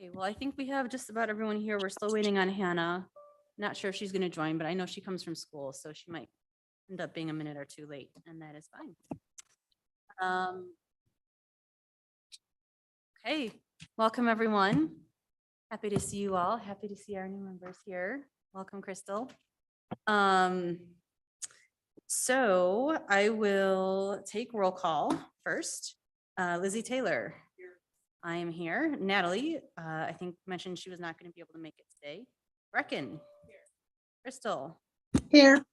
Okay, well, I think we have just about everyone here. We're still waiting on Hannah. Not sure if she's going to join, but I know she comes from school, so she might end up being a minute or two late, and that is fine. Okay, welcome everyone. Happy to see you all. Happy to see our new members here. Welcome, Crystal. So I will take roll call first. Lizzie Taylor. I am here. Natalie, I think mentioned she was not going to be able to make it today. Brecken. Here. Crystal. Here.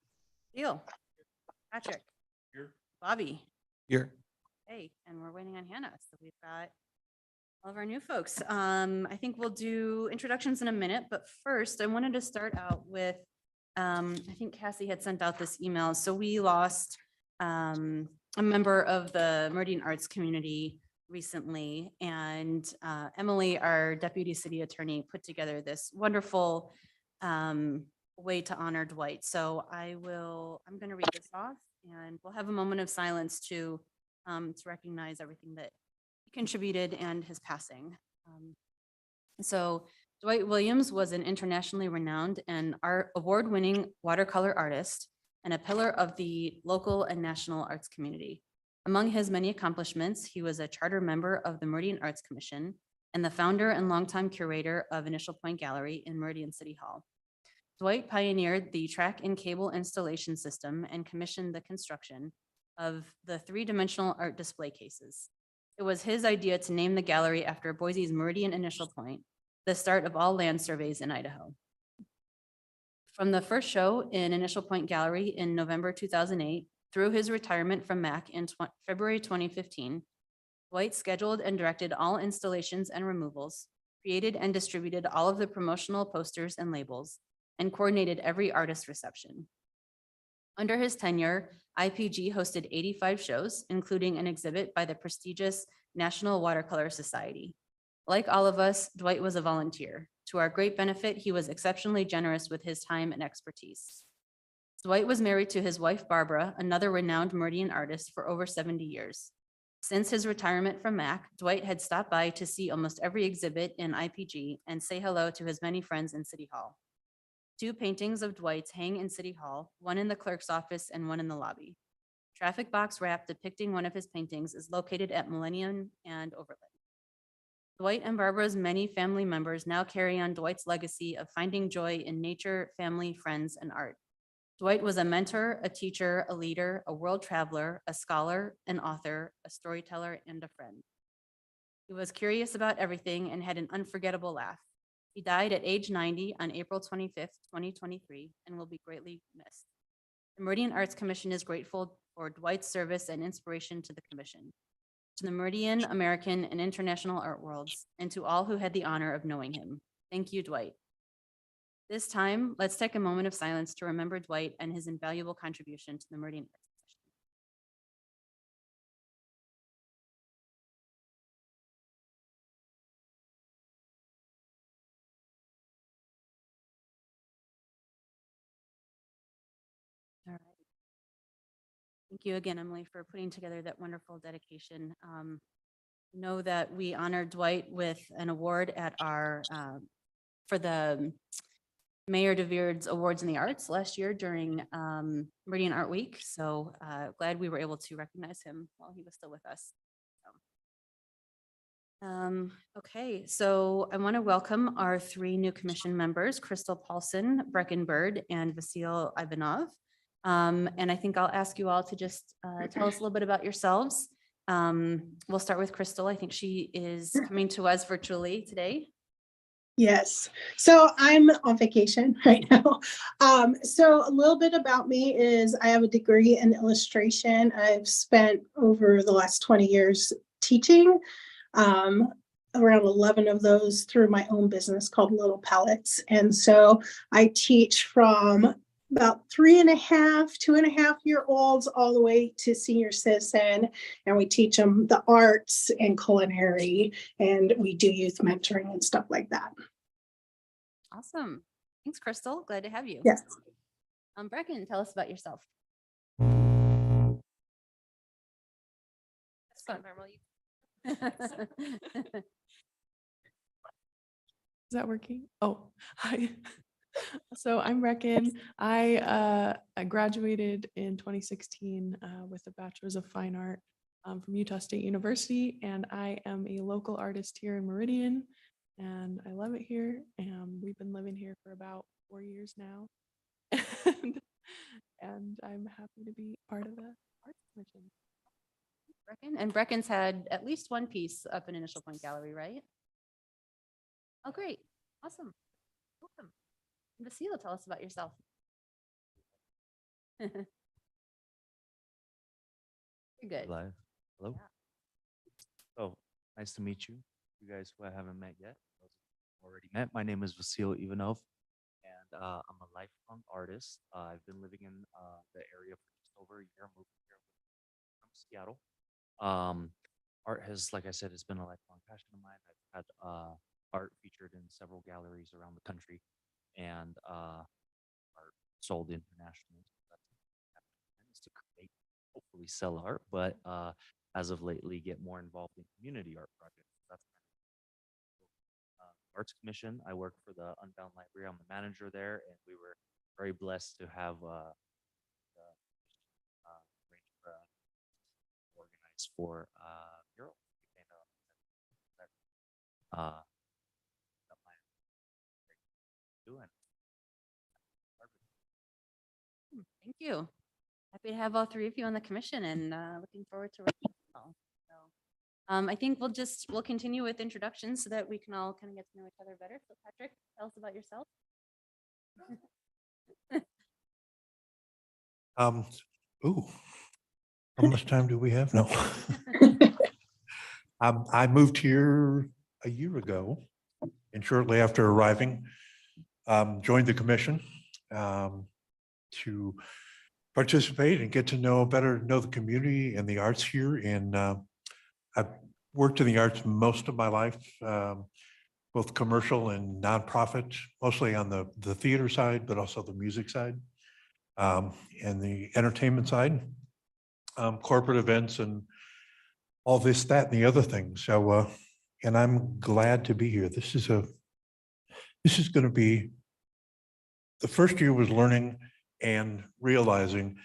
Deal. Patrick. Here. Bobby. Here. Hey, and we're waiting on Hannah. So we've got all of our new folks. I think we'll do introductions in a minute, but first I wanted to start out with, I think Cassie had sent out this email. So we lost a member of the Meridian Arts community recently, and Emily, our deputy city attorney, put together this wonderful way to honor Dwight. So I'm going to read this off, and we'll have a moment of silence to recognize everything that he contributed and his passing. So Dwight Williams was an internationally renowned and award-winning watercolor artist and a pillar of the local and national arts community. Among his many accomplishments, he was a charter member of the Meridian Arts Commission and the founder and longtime curator of Initial Point Gallery in Meridian City Hall. Dwight pioneered the track and cable installation system and commissioned the construction of the three-dimensional art display cases. It was his idea to name the gallery after Boise's Meridian Initial Point, the start of all land surveys in Idaho. From the first show in Initial Point Gallery in November 2008 through his retirement from MAC in February 2015, Dwight scheduled and directed all installations and removals, created and distributed all of the promotional posters and labels, and coordinated every artist reception. Under his tenure, IPG hosted 85 shows, including an exhibit by the prestigious National Watercolor Society. Like all of us, Dwight was a volunteer. To our great benefit, he was exceptionally generous with his time and expertise. Dwight was married to his wife, Barbara, another renowned Meridian artist, for over 70 years. Since his retirement from MAC, Dwight had stopped by to see almost every exhibit in IPG and say hello to his many friends in City Hall. 2 paintings of Dwight's hang in City Hall, one in the clerk's office and one in the lobby. Traffic box wrap depicting one of his paintings is located at Millennium and Overland. Dwight and Barbara's many family members now carry on Dwight's legacy of finding joy in nature, family, friends, and art. Dwight was a mentor, a teacher, a leader, a world traveler, a scholar, an author, a storyteller, and a friend. He was curious about everything and had an unforgettable laugh. He died at age 90 on April 25th, 2023, and will be greatly missed. The Meridian Arts Commission is grateful for Dwight's service and inspiration to the commission, to the Meridian, American, and international art worlds, and to all who had the honor of knowing him. Thank you, Dwight. This time, let's take a moment of silence to remember Dwight and his invaluable contribution to the Meridian Arts Commission. All right. Thank you again, Emily, for putting together that wonderful dedication. Know that we honored Dwight with an award at our, for the Mayor DeVeard's Awards in the Arts last year during Meridian Art Week. So glad we were able to recognize him while he was still with us. Okay, so I want to welcome our 3 new commission members, Crystal Paulson, Brecken Bird, and Vasil Ivanov. And I think I'll ask you all to just tell us a little bit about yourselves. We'll start with Crystal. I think she is coming to us virtually today. Yes. So I'm on vacation right now. So a little bit about me is I have a degree in illustration. I've spent over the last 20 years teaching, around 11 of those through my own business called Little Palettes. And so I teach from about 3.5, 2.5-year-olds all the way to senior citizen. And we teach them the arts and culinary, and we do youth mentoring and stuff like that. Awesome. Thanks, Crystal. Glad to have you. Yes. Brecken, tell us about yourself. That's not normal. Is that working? Oh, hi. So I'm Reckon. I graduated in 2016 with a Bachelor's of Fine Art from Utah State University, and I am a local artist here in Meridian, and I love it here. And we've been living here for about 4 years now, and, and I'm happy to be part of the Arts Commission. Brecken? And Brecken's had at least one piece up in Initial Point Gallery, right? Oh, great. Awesome. Welcome. Vasila, tell us about yourself. You're good. Live. Hello. Yeah. So nice to meet you. You guys who I haven't met yet. Those who already met. My name is Vasil Ivanov, and I'm a lifelong artist. I've been living in the area for just over a year. Moved here from Seattle. Art has, like I said, it's been a lifelong passion of mine. I've had art featured in several galleries around the country, and art sold internationally. So that's to create, hopefully sell art, but as of lately, get more involved in community art projects. That's kind of Arts Commission. I work for the Unbound Library. I'm the manager there, and we were very blessed to have the arrange for organized for mural. Uh, that my doing. Thank you. Happy to have all three of you on the commission and looking forward to working with you all. So, I think we'll continue with introductions so that we can all kind of get to know each other better. So Patrick, tell us about yourself. Ooh, how much time do we have? No. I moved here a year ago, and shortly after arriving, joined the commission to participate and get to know the community and the arts here. And I've worked in the arts most of my life, both commercial and nonprofit, mostly on the theater side, but also the music side, and the entertainment side, corporate events, and all this, that, and the other things. So, and I'm glad to be here. This is going to be, the first year was learning and realizing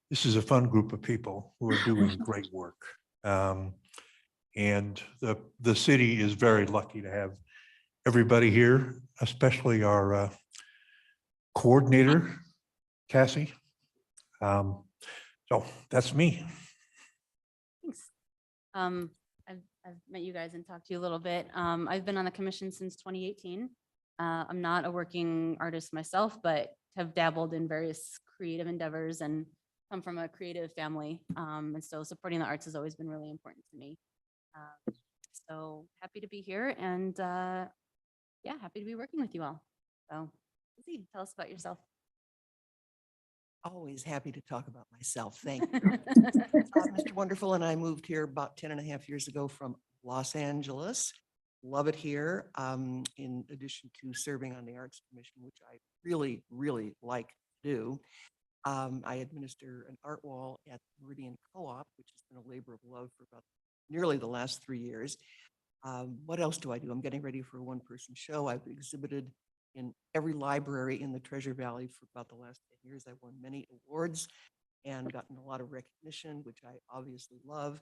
this is a fun group of people who are doing great work. And the city is very lucky to have everybody here, especially our coordinator, Cassie. So that's me. Thanks. I've met you guys and talked to you a little bit. I've been on the commission since 2018. I'm not a working artist myself, but have dabbled in various creative endeavors and come from a creative family. And so supporting the arts has always been really important to me. So happy to be here and yeah, happy to be working with you all. So Lizzie, tell us about yourself. Always happy to talk about myself. Thank you. Mr. Wonderful and I moved here about 10 and a half years ago from Los Angeles. Love it here. In addition to serving on the Arts Commission, which I really, really like to do. I administer an art wall at Meridian Co-op, which has been a labor of love for about nearly the last 3 years. What else do I do? I'm getting ready for a one-person show. I've exhibited in every library in the Treasure Valley for about the last 10 years. I've won many awards and gotten a lot of recognition, which I obviously love.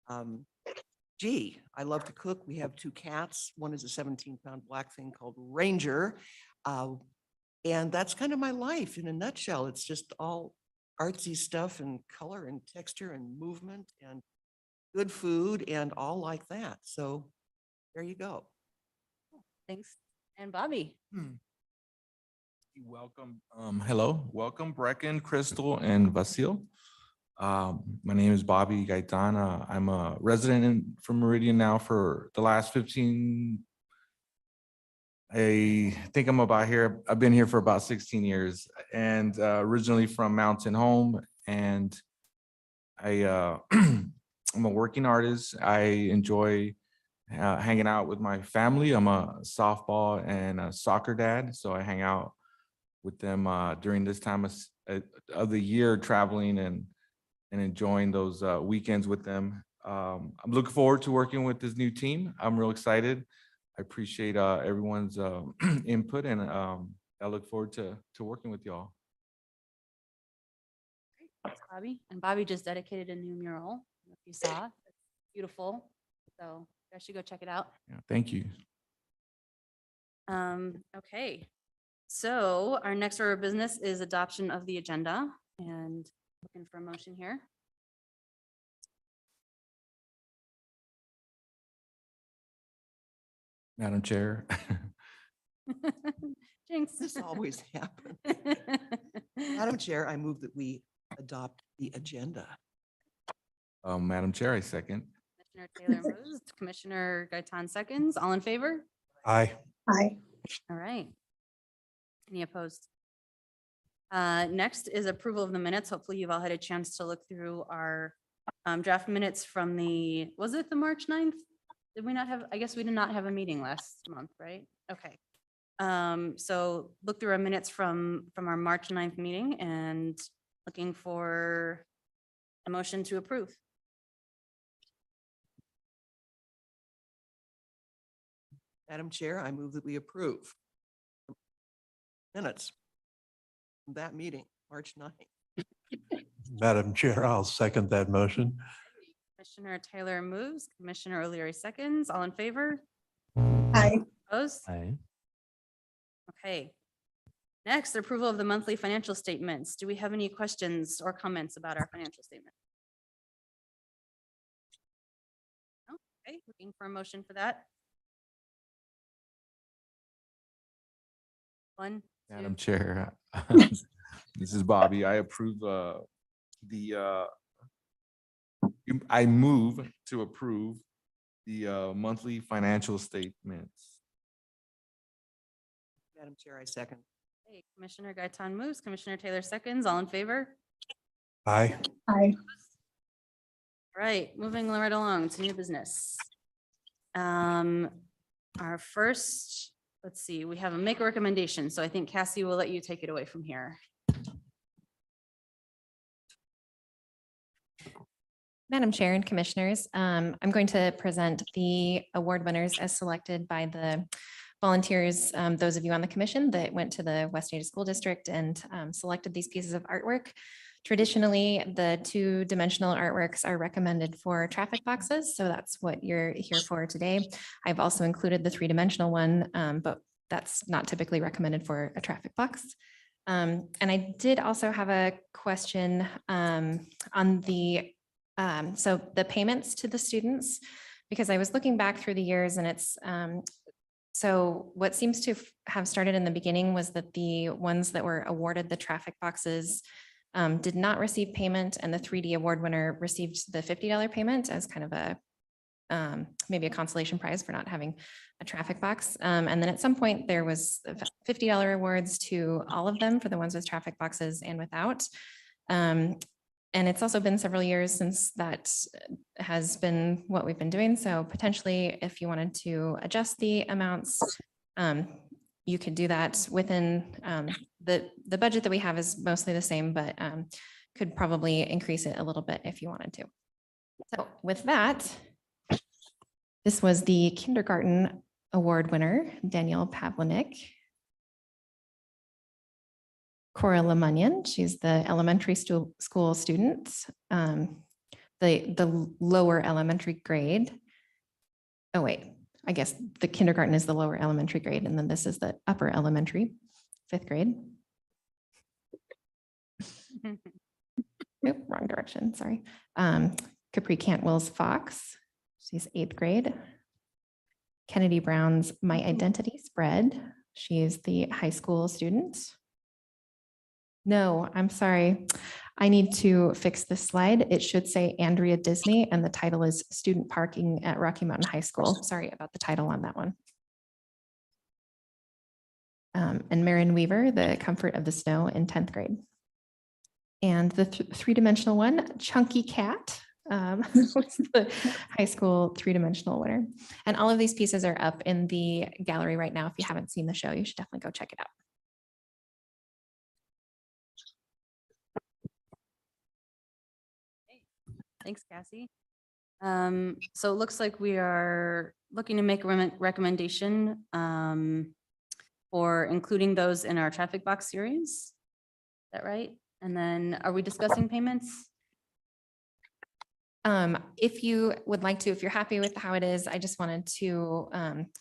I love to cook. We have 2 cats. One is a 17-pound black thing called Ranger. And that's kind of my life in a nutshell. It's just all artsy stuff and color and texture and movement and good food and all like that. So there you go. Thanks. And Bobby. Welcome. Hello, welcome Brecken, Crystal, and Vasil. My name is Bobby Gaitana. I'm a resident from Meridian now for the last 15. I think I've been here for about 16 years and originally from Mountain Home. And I'm a working artist. I enjoy hanging out with my family. I'm a softball and a soccer dad. So I hang out with them during this time of the year, traveling and enjoying those weekends with them. I'm looking forward to working with this new team. I'm real excited. I appreciate everyone's input, and I look forward to working with y'all. Thanks, Bobby. And Bobby just dedicated a new mural. I don't know if you saw, it's beautiful. So you guys should go check it out. Yeah, thank you. Okay. So our next order of business is adoption of the agenda and looking for a motion here. Madam Chair. Jinx. This always happens. Madam Chair, I move that we adopt the agenda. Madam Chair, I second. Commissioner Taylor moves, Commissioner Gaitan seconds. All in favor? Aye. Aye. All right. Any opposed? Next is approval of the minutes. Hopefully you've all had a chance to look through our draft minutes from was it the March 9th? Did we not have, I guess we did not have a meeting last month, right? Okay. So look through our minutes from our March 9th meeting and looking for a motion to approve. Madam Chair, I move that we approve minutes from that meeting, March 9th. Madam Chair, I'll second that motion. Commissioner Taylor moves, Commissioner O'Leary seconds. All in favor? Aye. Opposed? Aye. Okay. Next, approval of the monthly financial statements. Do we have any questions or comments about our financial statement? No? Okay, looking for a motion for that. One, Madam two, Chair, this is Bobby. I approve I move to approve the monthly financial statements. Madam Chair, I second. okay, Commissioner Gaitan moves, Commissioner Taylor seconds. All in favor? Aye. Aye. All right, moving right along to new business. Our first, let's see, we have a make a recommendation. So I think Cassie will let you take it away from here. Madam Chair and Commissioners, I'm going to present the award winners as selected by the volunteers, those of you on the commission that went to the West Ada School District and selected these pieces of artwork. Traditionally, the two-dimensional artworks are recommended for traffic boxes, so that's what you're here for today. I've also included the three-dimensional one, but that's not typically recommended for a traffic box. And I did also have a question on so the payments to the students, because I was looking back through the years and it's, so what seems to have started in the beginning was that the ones that were awarded the traffic boxes did not receive payment, and the 3D award winner received the $50 payment as kind of a maybe a consolation prize for not having a traffic box. And then at some point there was $50 awards to all of them for the ones with traffic boxes and without. And it's also been several years since that has been what we've been doing. So potentially, if you wanted to adjust the amounts, you could do that within the budget that we have is mostly the same, but could probably increase it a little bit if you wanted to. So with that, this was the kindergarten award winner, Danielle Pavlinik. Cora Lemunyan, she's the elementary school student, the lower elementary grade. Oh wait, I guess the kindergarten is the lower elementary grade, and then this is the upper elementary, 5th grade. Nope, wrong direction, sorry. Capri Cantwell's Fox, she's 8th grade. Kennedy Brown's My Identity Spread, she is the high school student. No, I'm sorry. I need to fix this slide. It should say Andrea Disney, and the title is Student Parking at Rocky Mountain High School. Sorry about the title on that one. And Marin Weaver, The Comfort of the Snow in 10th grade. And the three-dimensional one, Chunky Cat, was the high school three-dimensional winner. And all of these pieces are up in the gallery right now. If you haven't seen the show, you should definitely go check it out. Thanks, Cassie. So it looks like we are looking to make a recommendation for including those in our traffic box series. Is that right? And then are we discussing payments? If you would like to, if you're happy with how it is, I just wanted to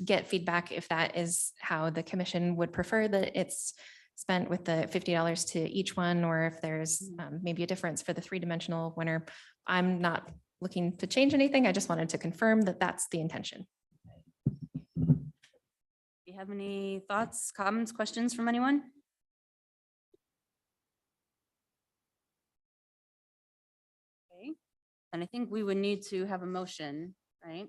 get feedback if that is how the commission would prefer that it's spent with the $50 to each one, or if there's maybe a difference for the 3-dimensional winner. I'm not looking to change anything. I just wanted to confirm that that's the intention. Do you have any thoughts, comments, questions from anyone? Okay, and I think we would need to have a motion, right?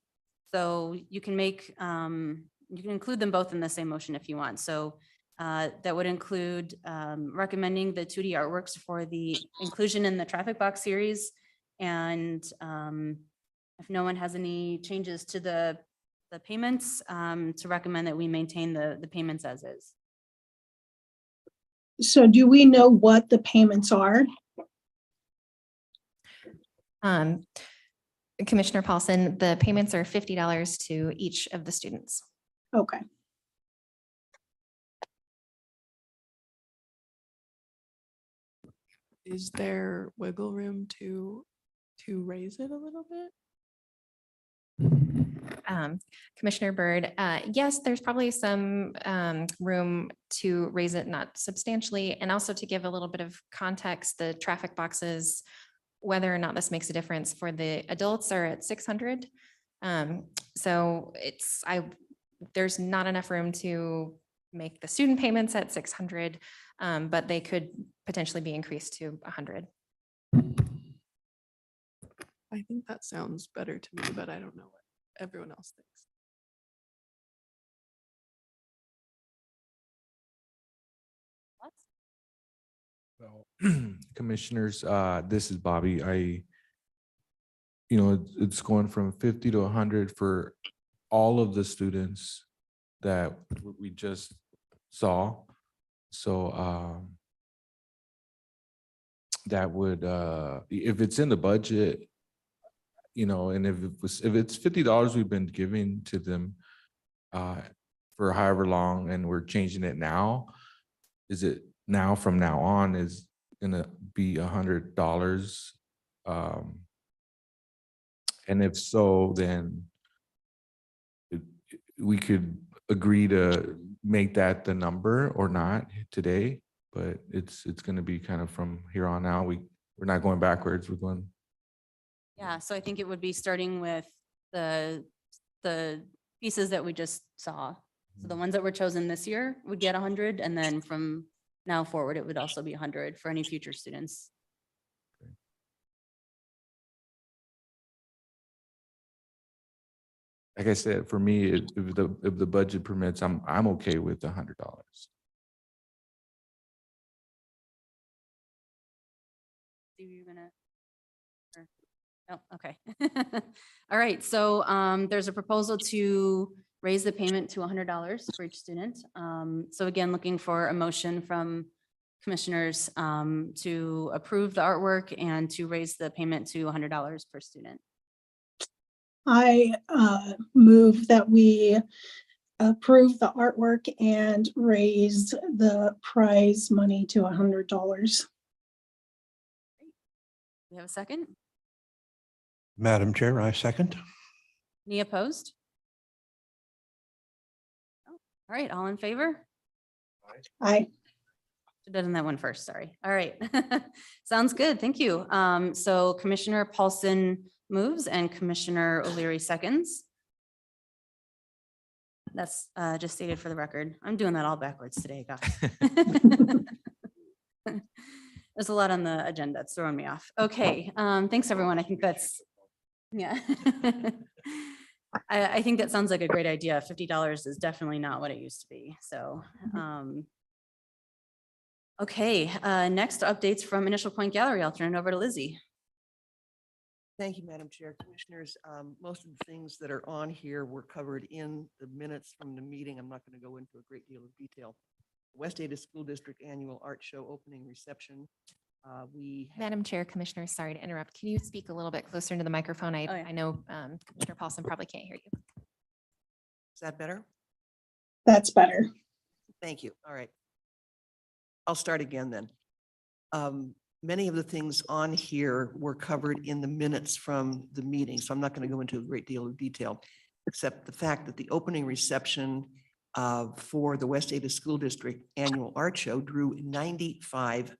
So you can make, you can include them both in the same motion if you want. So that would include recommending the 2D artworks for the inclusion in the traffic box series. And if no one has any changes to the payments, to recommend that we maintain the payments as is. So do we know what the payments are? Commissioner Paulson, the payments are $50 to each of the students. Okay. Is there wiggle room to raise it a little bit? Commissioner Byrd, yes, there's probably some room to raise it, not substantially, and also to give a little bit of context, the traffic boxes, whether or not this makes a difference for the adults are at 600. So there's not enough room to make the student payments at 600, but they could potentially be increased to 100. I think that sounds better to me, but I don't know what everyone else thinks. Well, commissioners, this is Bobby. It's going from 50 to 100 for all of the students that we just saw. So that would, if it's in the budget, and if it's $50 we've been giving to them for however long, and we're changing it now, is it now from now on is gonna be $100? And if so, then we could agree to make that the number or not today, but it's gonna be kind of from here on out. We're not going backwards, we're going. Yeah, so I think it would be starting with the pieces that we just saw. So the ones that were chosen this year would get 100, and then from now forward, it would also be 100 for any future students. Like I said, for me, if the budget permits, I'm okay with $100. You're gonna. Oh, okay. All right, so there's a proposal to raise the payment to $100 for each student. So again, looking for a motion from commissioners to approve the artwork and to raise the payment to $100 per student. I move that we approve the artwork and raise the prize money to $100. We have a second? Madam Chair, I second. Any opposed? Oh, all right, all in favor? Aye. Should have done that one first, sorry. All right. Sounds good, thank you. So Commissioner Paulson moves and Commissioner O'Leary seconds. That's just stated for the record. I'm doing that all backwards today, guys. There's a lot on the agenda. It's throwing me off. Okay, thanks, everyone. I think that's, yeah. I think that sounds like a great idea. $50 is definitely not what it used to be. So, okay, next updates from Initial Point Gallery. I'll turn it over to Lizzie. Thank you, Madam Chair. Commissioners, most of the things that are on here were covered in the minutes from the meeting. I'm not going to go into a great deal of detail. West Ada School District Annual Art Show opening reception. Madam Chair, Commissioner, sorry to interrupt. Can you speak a little bit closer into the microphone? Oh, yeah. I know Commissioner Paulson probably can't hear you. that better? That's better. Thank you. All right. I'll start again then. Many of the things on here were covered in the minutes from the meeting, so I'm not going to go into a great deal of detail, except the fact that the opening reception for the West Ada School District Annual Art Show drew 95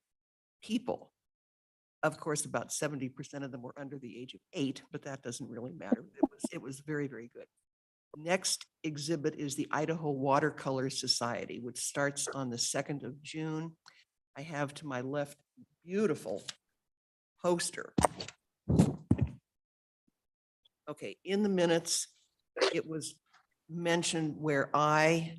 people. Of course, about 70% of them were under the age of 8, but that doesn't really matter. It was very, very good. Next exhibit is the Idaho Watercolor Society, which starts on the 2nd of June. I have to my left beautiful poster. Okay, in the minutes, it was mentioned where I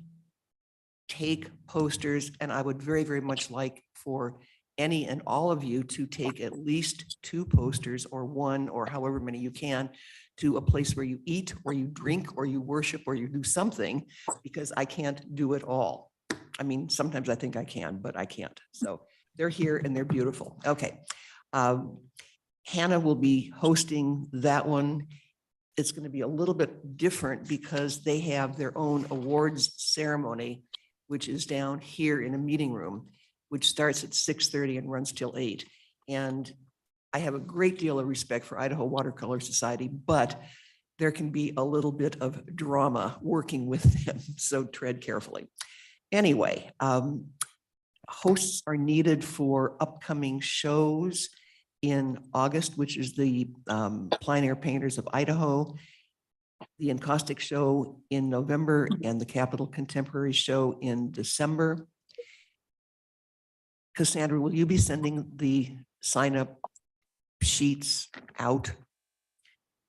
take posters, and I would very, very much like for any and all of you to take at least 2 posters or 1 or however many you can to a place where you eat or you drink or you worship or you do something, because I can't do it all. I mean, sometimes I think I can, but I can't. So they're here and they're beautiful. Okay. Hannah will be hosting that one. It's going to be a little bit different because they have their own awards ceremony, which is down here in a meeting room, which starts at 6:30 and runs till 8. And I have a great deal of respect for Idaho Watercolor Society, but there can be a little bit of drama working with them, so tread carefully. Anyway, hosts are needed for upcoming shows in August, which is the Plein Air Painters of Idaho, the Encaustic Show in November, and the Capitol Contemporary Show in December. Cassandra, will you be sending the sign-up sheets out?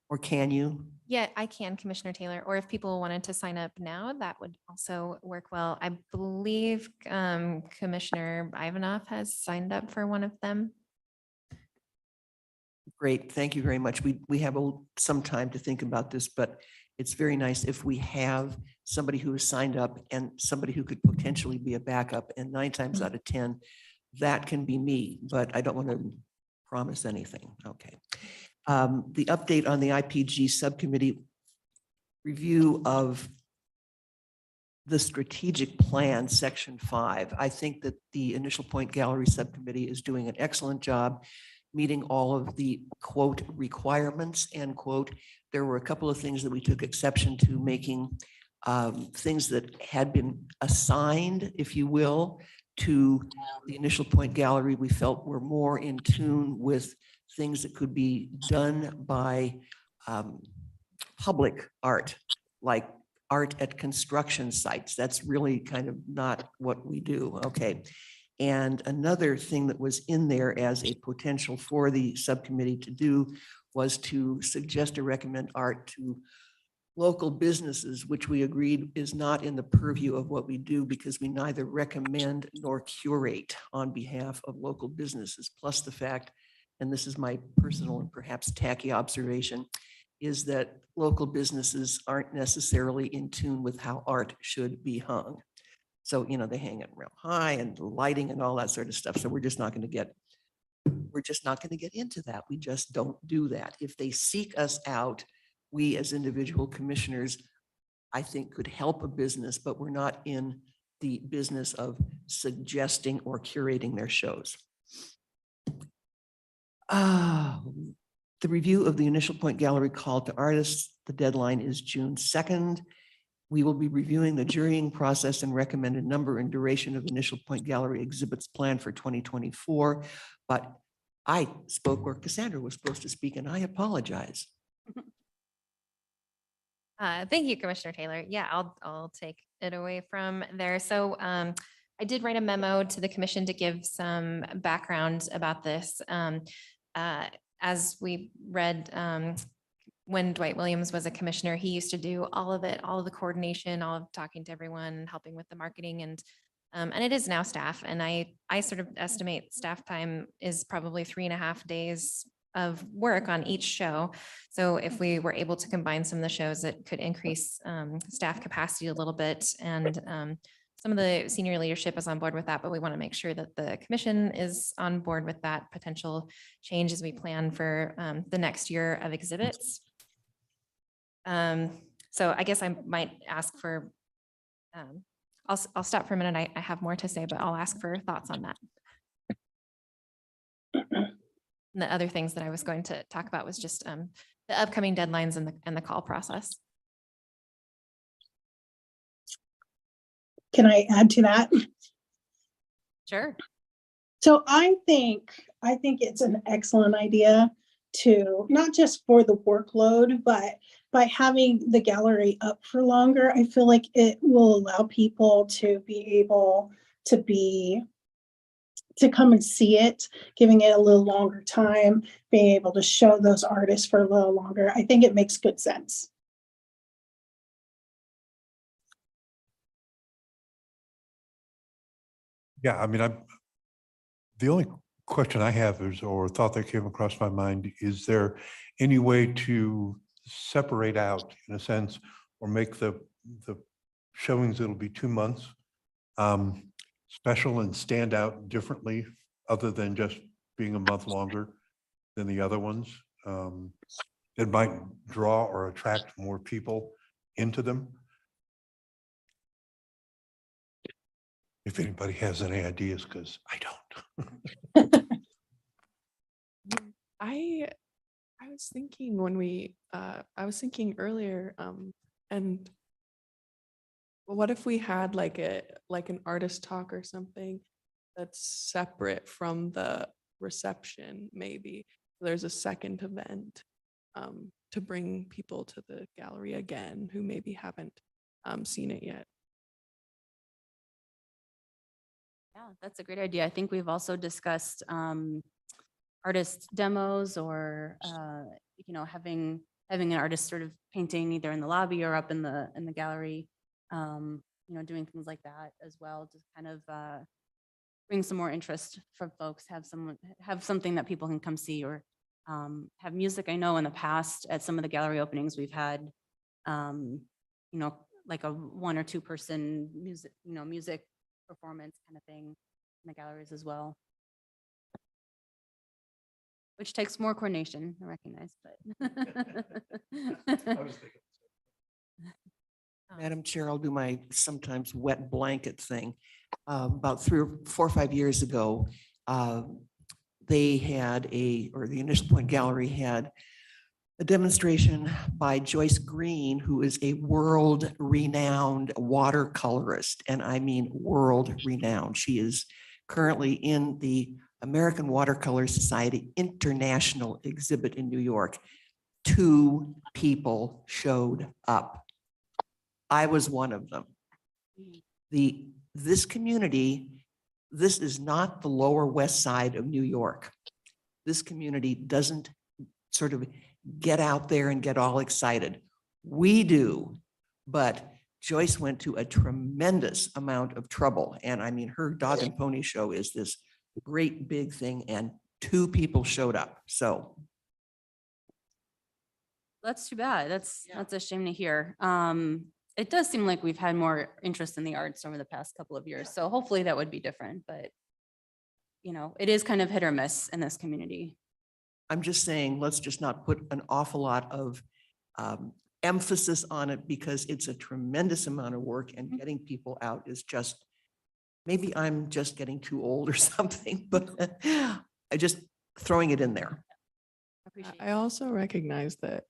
Or can you? Yeah, I can, Commissioner Taylor, or if people wanted to sign up now, that would also work well. I believe Commissioner Ivanov has signed up for one of them. Great, thank you very much. We have some time to think about this, but it's very nice if we have somebody who has signed up and somebody who could potentially be a backup, and 9 times out of 10, that can be me, but I don't want to promise anything. Okay. The update on the IPG subcommittee review of the strategic plan, section 5. I think that the Initial Point Gallery subcommittee is doing an excellent job meeting all of the quote requirements, end quote. There were a couple of things that we took exception to, making things that had been assigned, if you will, to the Initial Point Gallery, we felt were more in tune with things that could be done by public art, like art at construction sites. That's really kind of not what we do. Okay. And another thing that was in there as a potential for the subcommittee to do was to suggest or recommend art to local businesses, which we agreed is not in the purview of what we do, because we neither recommend nor curate on behalf of local businesses. Plus the fact, and this is my personal and perhaps tacky observation, is that local businesses aren't necessarily in tune with how art should be hung. So, you know, they hang it real high and lighting and all that sort of stuff. So we're just not going to get into that. We just don't do that. If they seek us out, we as individual commissioners, I think, could help a business, but we're not in the business of suggesting or curating their shows. The review of the Initial Point Gallery call to artists, the deadline is June 2nd. We will be reviewing the jurying process and recommended number and duration of Initial Point Gallery exhibits planned for 2024. But I spoke where Cassandra was supposed to speak, and I apologize. Thank you, Commissioner Taylor. Yeah, I'll take it away from there. So I did write a memo to the commission to give some background about this. As we read, when Dwight Williams was a commissioner, he used to do all of it, all of the coordination, all of talking to everyone, helping with the marketing, and it is now staff. And I sort of estimate staff time is probably 3.5 days of work on each show. So if we were able to combine some of the shows, it could increase staff capacity a little bit. And some of the senior leadership is on board with that, but we want to make sure that the commission is on board with that potential change as we plan for the next year of exhibits. So I guess I might ask for, I'll stop for a minute. I have more to say, but I'll ask for thoughts on that. And the other things that I was going to talk about was just the upcoming deadlines and the call process. Can I add to that? Sure. So I think it's an excellent idea to, not just for the workload, but by having the gallery up for longer, I feel like it will allow people to be able to come and see it, giving it a little longer time, being able to show those artists for a little longer. I think it makes good sense. Yeah, I mean, the only question I have is, or thought that came across my mind, is there any way to separate out, in a sense, or make the showings that'll be 2 months special and stand out differently, other than just being a month longer than the other ones? It might draw or attract more people into them. If anybody has any ideas, because I don't. I was thinking when I was thinking earlier, and what if we had like an artist talk or something that's separate from the reception, maybe there's a second event to bring people to the gallery again who maybe haven't seen it yet. Yeah, that's a great idea. I think we've also discussed artist demos or having an artist sort of painting either in the lobby or up in the gallery, doing things like that as well, to kind of bring some more interest from folks, have something that people can come see, or have music. I know in the past at some of the gallery openings we've had like a 1 or 2 person music performance kind of thing in the galleries as well, which takes more coordination, I recognize, but. Madam Chair, I'll do my sometimes wet blanket thing. About 4 or 5 years ago, they had the Initial Point Gallery had a demonstration by Joyce Green, who is a world-renowned watercolorist, and I mean world-renowned. She is currently in the American Watercolor Society International exhibit in New York. 2 people showed up. I was one of them. This community, this is not the Lower West Side of New York. This community doesn't sort of get out there and get all excited. We do, but Joyce went to a tremendous amount of trouble. And I mean, her dog and pony show is this great big thing, and 2 people showed up. So That's too bad. That's a shame to hear. It does seem like we've had more interest in the arts over the past couple of years, so hopefully that would be different, but it is kind of hit or miss in this community. I'm just saying, let's just not put an awful lot of emphasis on it, because it's a tremendous amount of work, and getting people out is just, maybe I'm just getting too old or something, but I just throwing it in there. Appreciate I also recognize that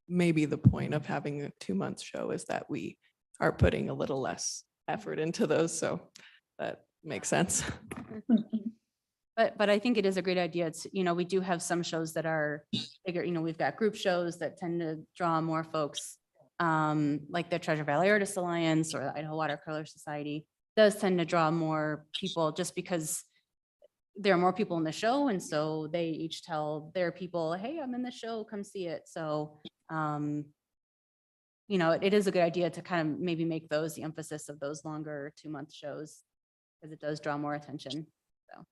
maybe the point of having a 2-month show is that we are putting a little less effort into those, so that makes sense. But I think it is a great idea. It's, we do have some shows that are bigger, we've got group shows that tend to draw more folks, like the Treasure Valley Artists Alliance or the Idaho Watercolor Society does tend to draw more people, just because there are more people in the show. And so they each tell their people, hey, I'm in the show, come see it. So, it is a good idea to kind of maybe make those the emphasis of those longer 2-month shows, because it does draw more attention. So.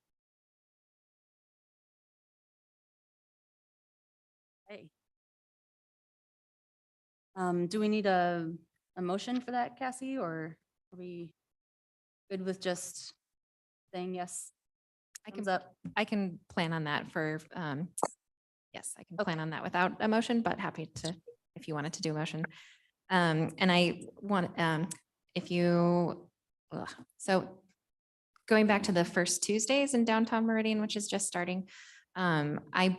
Hey. Do we need a motion for that, Cassie, or are we good with just saying yes? Thumbs up. I can plan on that for, yes, I can plan on that without a motion, but happy to, if you wanted to do a motion. And I want, if you, so going back to the first Tuesdays in downtown Meridian, which is just starting, I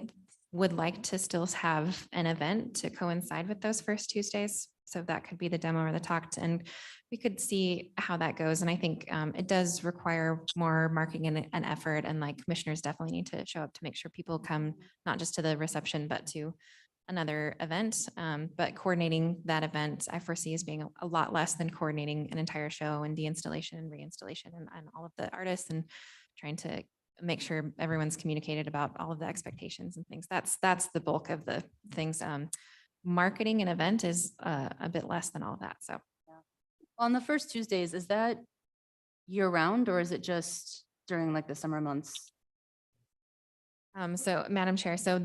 would like to still have an event to coincide with those first Tuesdays. So that could be the demo or the talk, and we could see how that goes. And I think it does require more marketing and effort, and like commissioners definitely need to show up to make sure people come, not just to the reception, but to another event. But coordinating that event, I foresee as being a lot less than coordinating an entire show and de-installation and reinstallation and all of the artists, and trying to make sure everyone's communicated about all of the expectations and things. That's the bulk of the things. Marketing an event is a bit less than all of that. So On the first Tuesdays, is that year round or is it just during like the summer months? so Madam Chair, so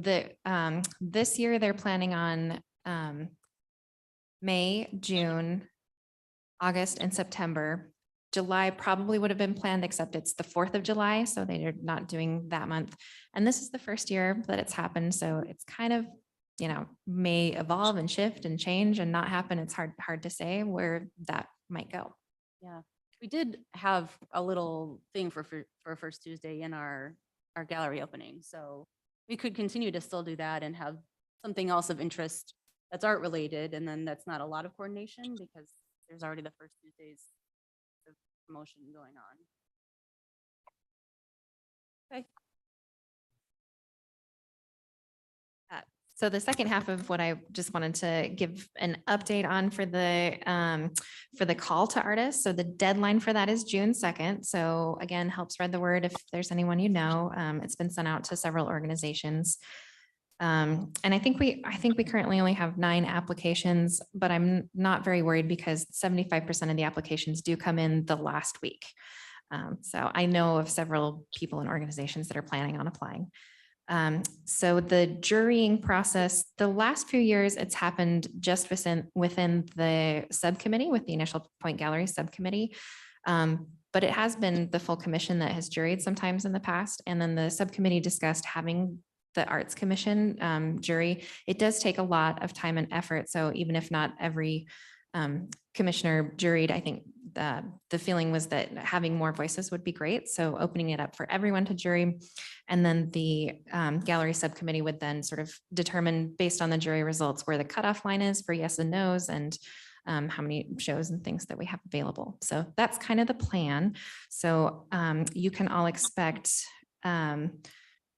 this year they're planning on May, June, August, and September. July probably would have been planned, except it's the 4th of July, so they're not doing that month. And this is the first year that it's happened, so it's kind of, may evolve and shift and change and not happen. It's hard to say where that might go. Yeah, we did have a little thing for first Tuesday in our gallery opening. So we could continue to still do that and have something else of interest that's art related. And then that's not a lot of coordination because there's already the first Tuesdays of promotion going on. Okay. So the second half of what I just wanted to give an update on for the call to artists. So the deadline for that is June 2nd. So again, help spread the word if there's anyone you know. It's been sent out to several organizations. And I think we currently only have 9 applications, but I'm not very worried because 75% of the applications do come in the last week. So I know of several people and organizations that are planning on applying. So the jurying process, the last few years, it's happened just within the subcommittee with the Initial Point Gallery subcommittee. But it has been the full commission that has juried sometimes in the past. And then the subcommittee discussed having the Arts Commission jury. It does take a lot of time and effort. So even if not every commissioner juried, I think the feeling was that having more voices would be great. So opening it up for everyone to jury. And then the gallery subcommittee would then sort of determine based on the jury results where the cutoff line is for yes and no's and how many shows and things that we have available. So that's kind of the plan. So you can all expect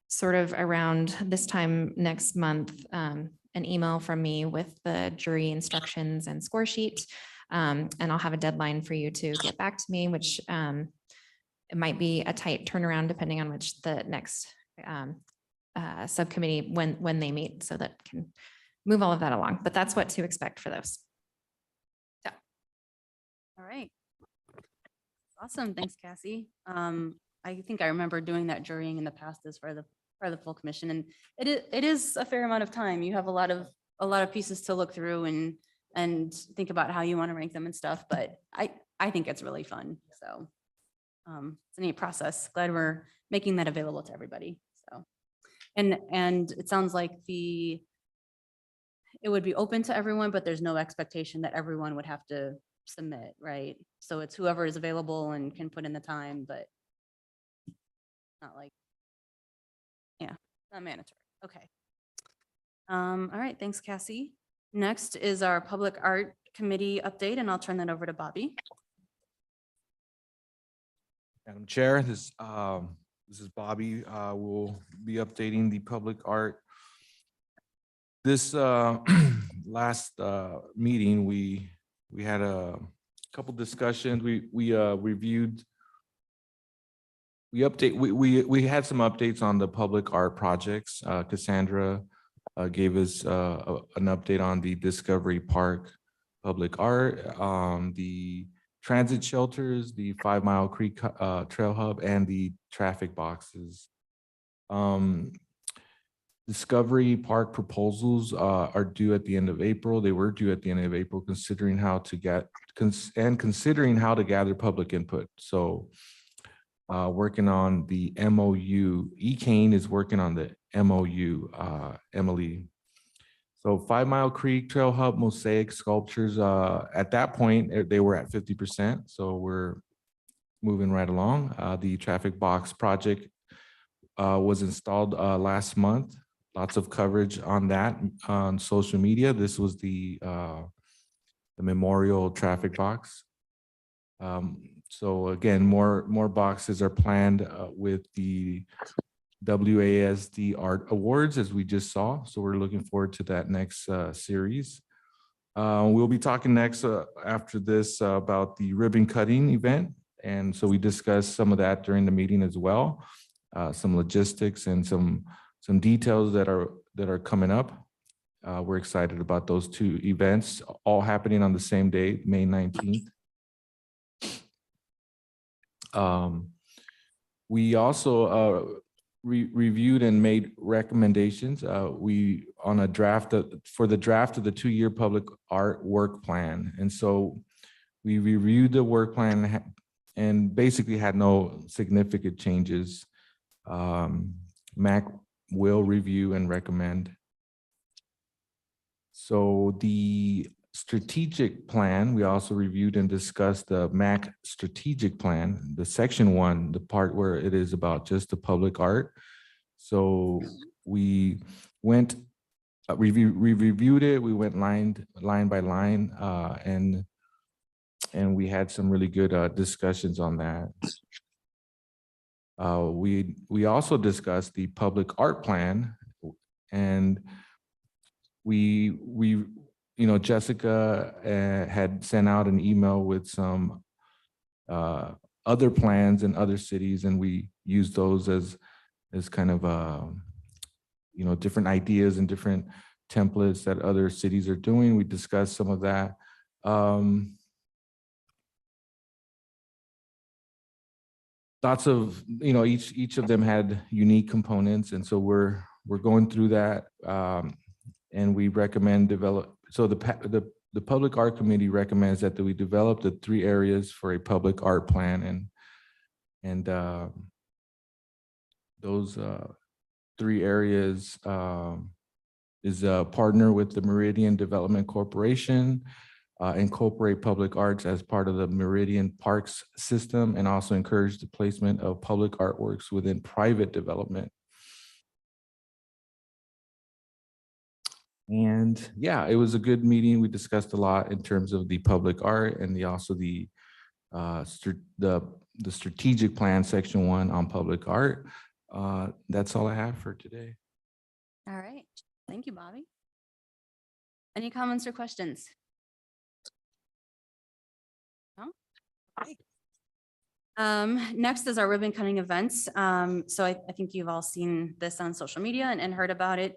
sort of around this time next month, an email from me with the jury instructions and score sheet. And I'll have a deadline for you to get back to me, which it might be a tight turnaround depending on which the next subcommittee, when they meet, so that can move all of that along. But that's what to expect for those. So. All right. Awesome. Thanks, Cassie. I think I remember doing that jurying in the past as for the full commission, and it is a fair amount of time. You have a lot of pieces to look through and think about how you want to rank them and stuff. But I think it's really fun. So it's a neat process. Glad we're making that available to everybody. So and it sounds like it would be open to everyone, but there's no expectation that everyone would have to submit, right? So it's whoever is available and can put in the time, but not like, yeah, not mandatory. Okay. All right. Thanks, Cassie. Next is our Public Art Committee update, and I'll turn that over to Bobby. Madam Chair, this is Bobby. We'll be updating the public art. This last meeting, we had a couple discussions. We reviewed. We had some updates on the public art projects. Cassandra gave us an update on the Discovery Park public art, the transit shelters, the 5 Mile Creek Trail Hub, and the traffic boxes. Discovery Park proposals are due at the end of April. They were due at the end of April, considering how to gather public input. So working on the MOU. ECANE is working on the MOU, Emily. So 5 Mile Creek Trail Hub mosaic sculptures, at that point, they were at 50%. So we're moving right along. The traffic box project was installed last month. Lots of coverage on that on social media. This was the memorial traffic box. So again, more boxes are planned with the WASD Art Awards, as we just saw. So we're looking forward to that next series. We'll be talking next after this about the ribbon cutting event. And so we discussed some of that during the meeting as well, some logistics and some details that are coming up. We're excited about those two events, all happening on the same day, May 19th. We also reviewed and made recommendations. We on a draft for the draft of the 2-year public art work plan. And so we reviewed the work plan and basically had no significant changes. MAC will review and recommend. So the strategic plan, we also reviewed and discussed the MAC strategic plan, the section 1, the part where it is about just the public art. So we went, we reviewed it, we went line by line, and we had some really good discussions on that. We also discussed the public art plan, and we you know, Jessica had sent out an email with some other plans in other cities, and we used those as kind of you know, different ideas and different templates that other cities are doing. We discussed some of that. Lots of, you know, each of them had unique components, and so we're going through that, and we recommend develop. So the Public Art Committee recommends that we develop the 3 areas for a public art plan, and those 3 areas is partner with the Meridian Development Corporation, incorporate public arts as part of the Meridian Parks system, and also encourage the placement of public artworks within private development. And yeah, it was a good meeting. We discussed a lot in terms of the public art and also the strategic plan, section 1 on public art. That's all I have for today. All right. Thank you, Bobby. Any comments or questions? No? Okay. Next is our ribbon cutting events. So I think you've all seen this on social media and heard about it.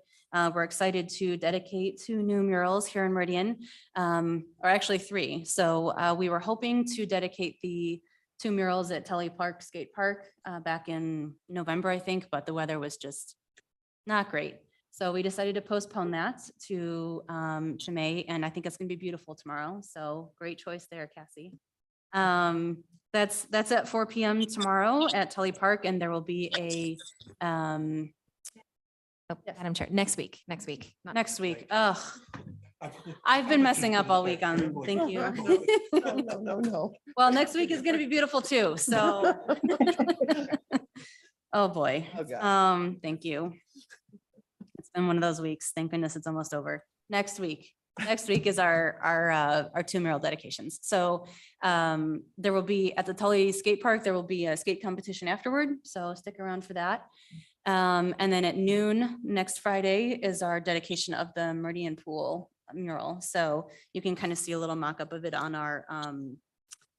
We're excited to dedicate 2 new murals here in Meridian, or actually 3. So we were hoping to dedicate the 2 murals at Tully Park Skate Park back in November, I think, but the weather was just not great. So we decided to postpone that to May, and I think it's gonna be beautiful tomorrow. So great choice there, Cassie. That's at 4 p.m. tomorrow at Tully Park, and there will be a Oh, Madam Chair, next week. Not next week. Oh, I've been messing up all week on, thank you. No. Well, next week is gonna be beautiful too, so. Oh, boy. Oh, God. Thank you. It's been one of those weeks. Thank goodness it's almost over. Next week is our 2 mural dedications. So there will be at the Tully Skate Park, there will be a skate competition afterward. So stick around for that. And then at noon next Friday is our dedication of the Meridian Pool mural. So you can kind of see a little mock-up of it on our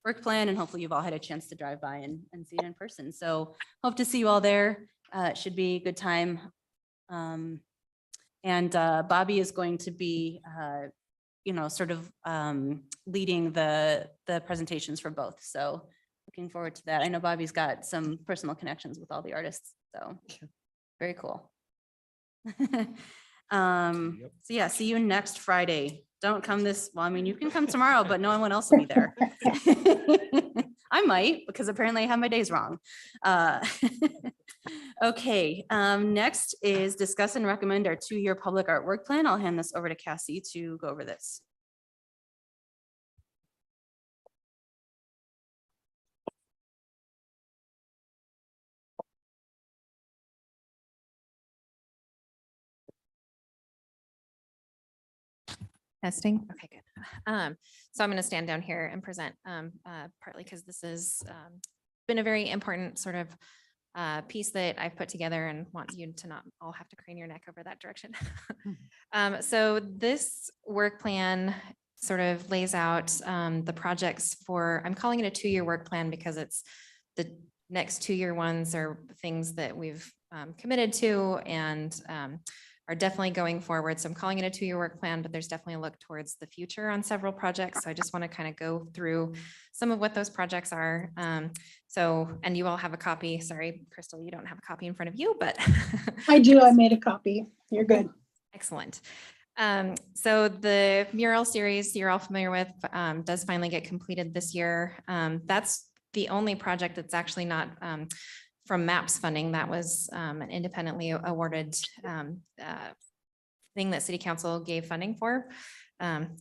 work plan, and hopefully you've all had a chance to drive by and see it in person. So hope to see you all there. It should be a good time. And Bobby is going to be, you know, sort of leading the presentations for both. So looking forward to that. I know Bobby's got some personal connections with all the artists, so very cool. So yeah, see you next Friday. Don't come well, I mean, you can come tomorrow, but no one else will be there. I might, because apparently I have my days wrong. Okay, next is discuss and recommend our 2-year public art work plan. I'll hand this over to Cassie to go over this. Testing. Okay, good. So I'm going to stand down here and present partly because this has been a very important sort of piece that I've put together and want you to not all have to crane your neck over that direction. So this work plan sort of lays out the projects for, I'm calling it a 2-year work plan because it's the next 2-year ones are things that we've committed to and are definitely going forward. So I'm calling it a 2-year work plan, but there's definitely a look towards the future on several projects. So I just want to kind of go through some of what those projects are. And you all have a copy. Sorry, Crystal, you don't have a copy in front of you, but I do. I made a copy. You're good. excellent. So the mural series you're all familiar with does finally get completed this year. That's the only project that's actually not from MAPS funding. That was an independently awarded thing that City Council gave funding for,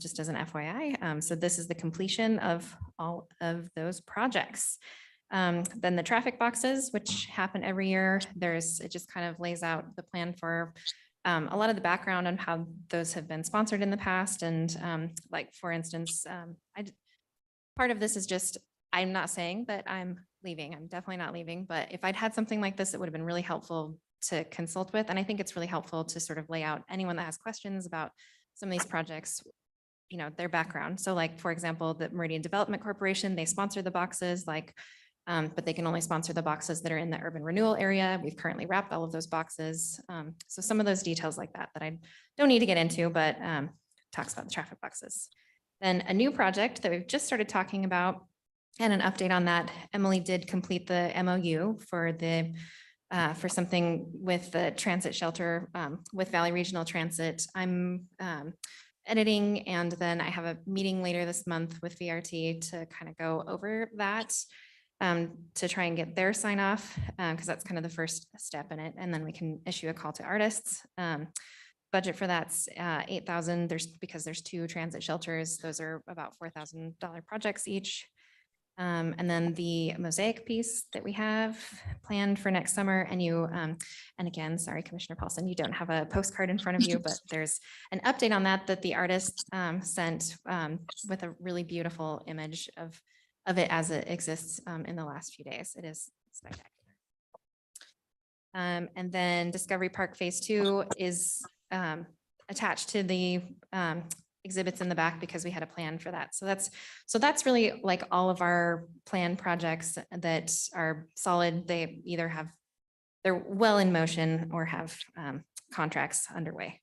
just as an FYI. So this is the completion of all of those projects. Then the traffic boxes, which happen every year, it just kind of lays out the plan for a lot of the background on how those have been sponsored in the past. And like, for instance, part of this is just, I'm not saying that I'm leaving. I'm definitely not leaving, but if I'd had something like this, it would have been really helpful to consult with. And I think it's really helpful to sort of lay out anyone that has questions about some of these projects, you know, their background. So like, for example, the Meridian Development Corporation, they sponsor the boxes, like, but they can only sponsor the boxes that are in the urban renewal area. We've currently wrapped all of those boxes. So some of those details like that I don't need to get into, but talks about the traffic boxes. Then a new project that we've just started talking about, and an update on that, Emily did complete the MOU for for something with the transit shelter with Valley Regional Transit. I'm editing, and then I have a meeting later this month with VRT to kind of go over that to try and get their sign off, because that's kind of the first step in it. And then we can issue a call to artists. Budget for that's 8,000. Because there's 2 transit shelters. Those are about $4,000 projects each. And then the mosaic piece that we have planned for next summer. And and again, sorry, Commissioner Paulson, you don't have a postcard in front of you, but there's an update on that the artist sent with a really beautiful image of it as it exists in the last few days. It is spectacular. And then Discovery Park Phase 2 is attached to the exhibits in the back because we had a plan for that. So that's really like all of our planned projects that are solid. They either they're well in motion or have contracts underway.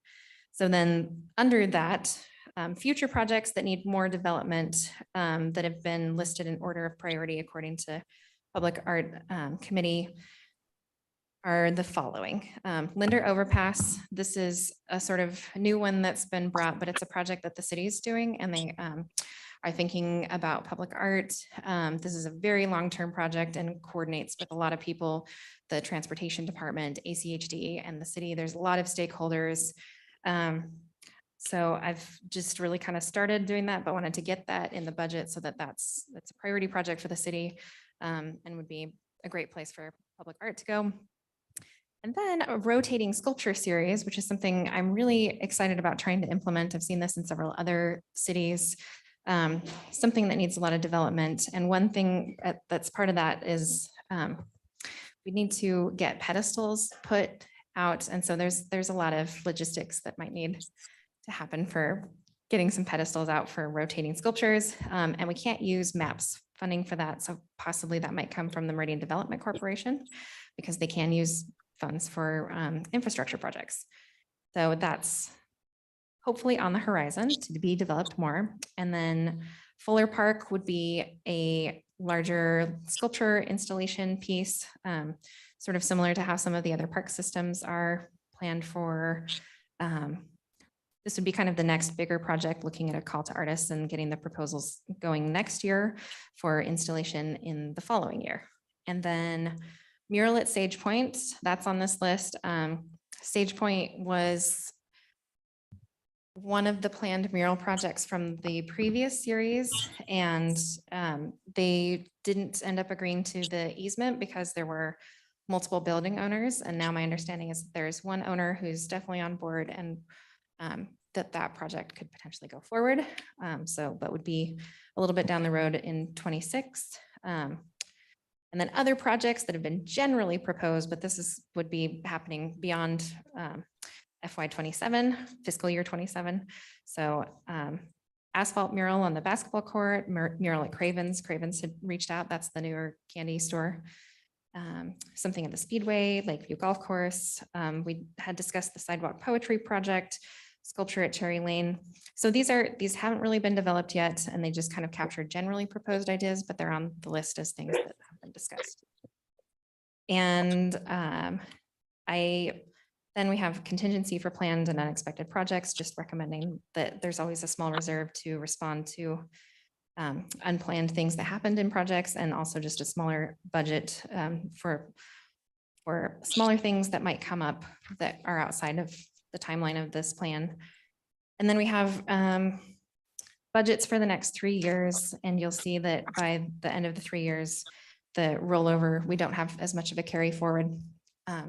So then under that, future projects that need more development that have been listed in order of priority according to Public Art Committee are the following. Linder Overpass, this is a sort of new one that's been brought, but it's a project that the city is doing, and they are thinking about public art. This is a very long-term project and coordinates with a lot of people, the transportation department, ACHD, and the city. There's a lot of stakeholders. So I've just really kind of started doing that, but wanted to get that in the budget so that's a priority project for the city and would be a great place for public art to go. And then a rotating sculpture series, which is something I'm really excited about trying to implement. I've seen this in several other cities, something that needs a lot of development. And one thing that's part of that is we need to get pedestals put out. And so there's a lot of logistics that might need to happen for getting some pedestals out for rotating sculptures. And we can't use MAPS funding for that. So possibly that might come from the Meridian Development Corporation because they can use funds for infrastructure projects. So that's hopefully on the horizon to be developed more. And then Fuller Park would be a larger sculpture installation piece, sort of similar to how some of the other park systems are planned for. This would be kind of the next bigger project, looking at a call to artists and getting the proposals going next year for installation in the following year. And then Mural at Sage Point, that's on this list. Sage Point was one of the planned mural projects from the previous series, and they didn't end up agreeing to the easement because there were multiple building owners. And now my understanding is there's one owner who's definitely on board, and that project could potentially go forward. But would be a little bit down the road in 26. And then other projects that have been generally proposed, but would be happening beyond FY 27, fiscal year 27. So asphalt mural on the basketball court, mural at Cravens. Cravens had reached out. That's the newer candy store. Something at the Speedway, Lakeview Golf Course. We had discussed the sidewalk poetry project, sculpture at Cherry Lane. So these haven't really been developed yet, and they just kind of captured generally proposed ideas, but they're on the list as things that have been discussed. And then we have contingency for planned and unexpected projects, just recommending that there's always a small reserve to respond to unplanned things that happened in projects, and also just a smaller budget for smaller things that might come up that are outside of the timeline of this plan. And then we have budgets for the next 3 years, and you'll see that by the end of the 3 years, the rollover, we don't have as much of a carry forward.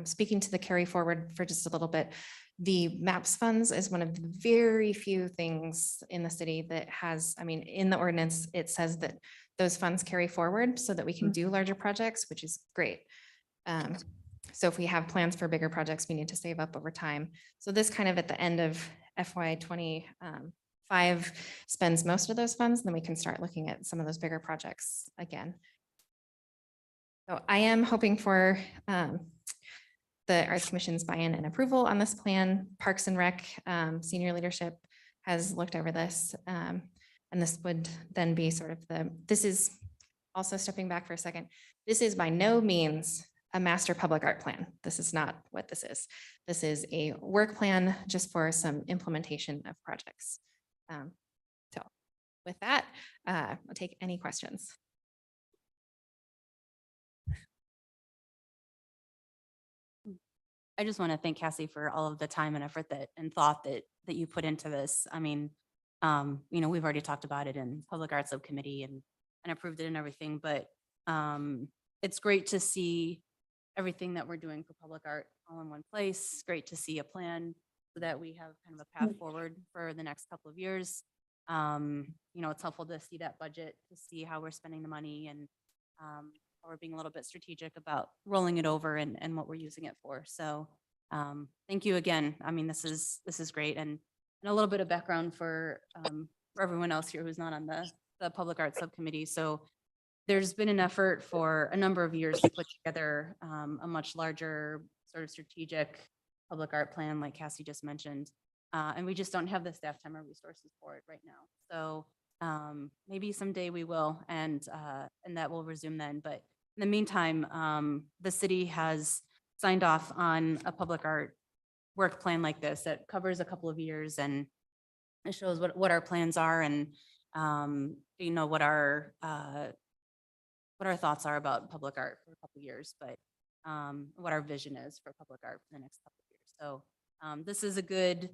Speaking to the carry forward for just a little bit, the MAPS funds is one of the very few things in the city that has, I mean, in the ordinance, it says that those funds carry forward so that we can do larger projects, which is great. So if we have plans for bigger projects, we need to save up over time. So this kind of at the end of FY 25 spends most of those funds, then we can start looking at some of those bigger projects again. So I am hoping for the Arts Commission's buy-in and approval on this plan. Parks and Rec senior leadership has looked over this. And this would then be sort of this is also stepping back for a second. This is by no means a master public art plan. This is not what this is. This is a work plan just for some implementation of projects. So with that, I'll take any questions. I just want to thank Cassie for all of the time and effort and thought that you put into this. I mean, we've already talked about it in Public Arts Subcommittee and approved it and everything, but it's great to see everything that we're doing for public art all in one place. It's great to see a plan so that we have kind of a path forward for the next couple of years. It's helpful to see that budget, to see how we're spending the money, and how we're being a little bit strategic about rolling it over and what we're using it for. So thank you again. I mean, this is great. And a little bit of background for everyone else here who's not on the Public Arts Subcommittee. So there's been an effort for a number of years to put together a much larger sort of strategic public art plan, like Cassie just mentioned. And we just don't have the staff time or resources for it right now. So maybe someday we will, and that will resume then. But in the meantime, the city has signed off on a public art work plan like this that covers a couple of years, and it shows what our plans are, and what our thoughts are about public art for a couple of years, but what our vision is for public art for the next couple of years. So this is a good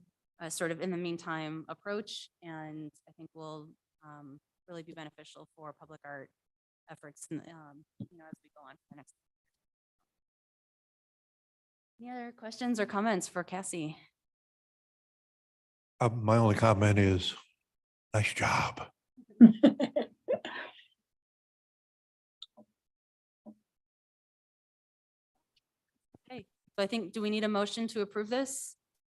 sort of in the meantime approach, and I think will really be beneficial for public art efforts as we go on for the next. Any other questions or comments for Cassie? My only comment is, nice job. Okay, so I think, do we need a motion to approve this?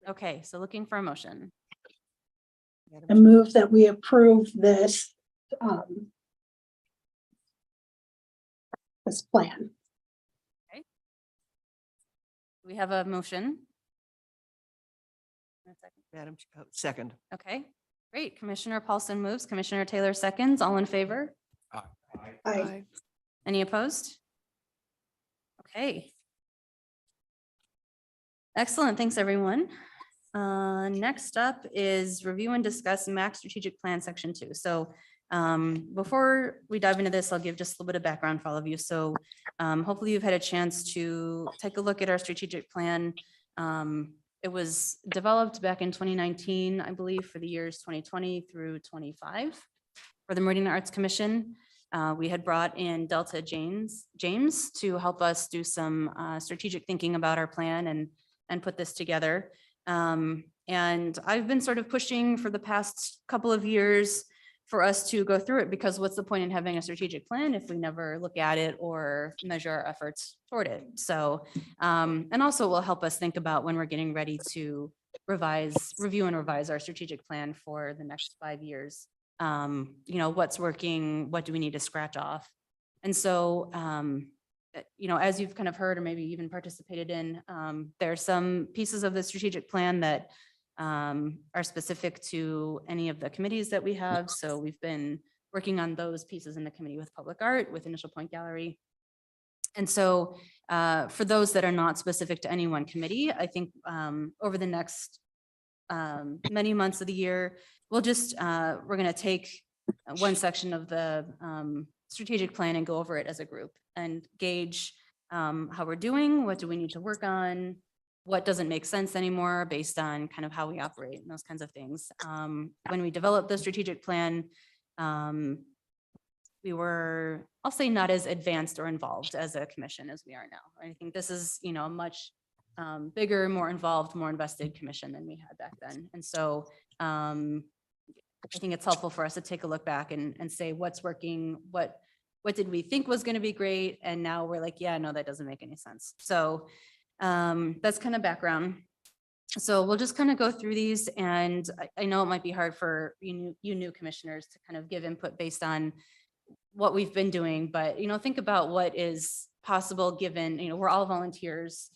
Okay, so looking for a motion. I move that we approve this this plan. We have a motion. Madam, second. Okay, great. Commissioner Paulson moves, Commissioner Taylor seconds. All in favor? Aye. Any opposed? Okay. Excellent. Thanks, everyone. Next up is review and discuss MAC strategic plan section 2. So Before we dive into this, I'll give just a little bit of background for all of you. So hopefully you've had a chance to take a look at our strategic plan. It was developed back in 2019, I believe, for the years 2020 through 25 for the Meridian Arts Commission. We had brought in Delta James to help us do some strategic thinking about our plan and put this together. And I've been sort of pushing for the past couple of years for us to go through it, because what's the point in having a strategic plan if we never look at it or measure our efforts toward it? So, and also will help us think about when we're getting ready to review and revise our strategic plan for the next 5 years. What's working, what do we need to scratch off? And so, as you've kind of heard, or maybe even participated in, there are some pieces of the strategic plan that are specific to any of the committees that we have. So we've been working on those pieces in the committee with public art, with Initial Point Gallery. And so for those that are not specific to any one committee, I think over the next many months of the year, we're going to take one section of the strategic plan and go over it as a group and gauge how we're doing, what do we need to work on, what doesn't make sense anymore based on kind of how we operate and those kinds of things. When we developed the strategic plan, we were, I'll say, not as advanced or involved as a commission as we are now. I think this is, a much bigger, more involved, more invested commission than we had back then. And so I think it's helpful for us to take a look back and say what's working, what did we think was going to be great, and now we're like, yeah, no, that doesn't make any sense. So that's kind of background. So we'll just kind of go through these, and I know it might be hard for you new commissioners to kind of give input based on what we've been doing, but think about what is possible given we're all volunteers.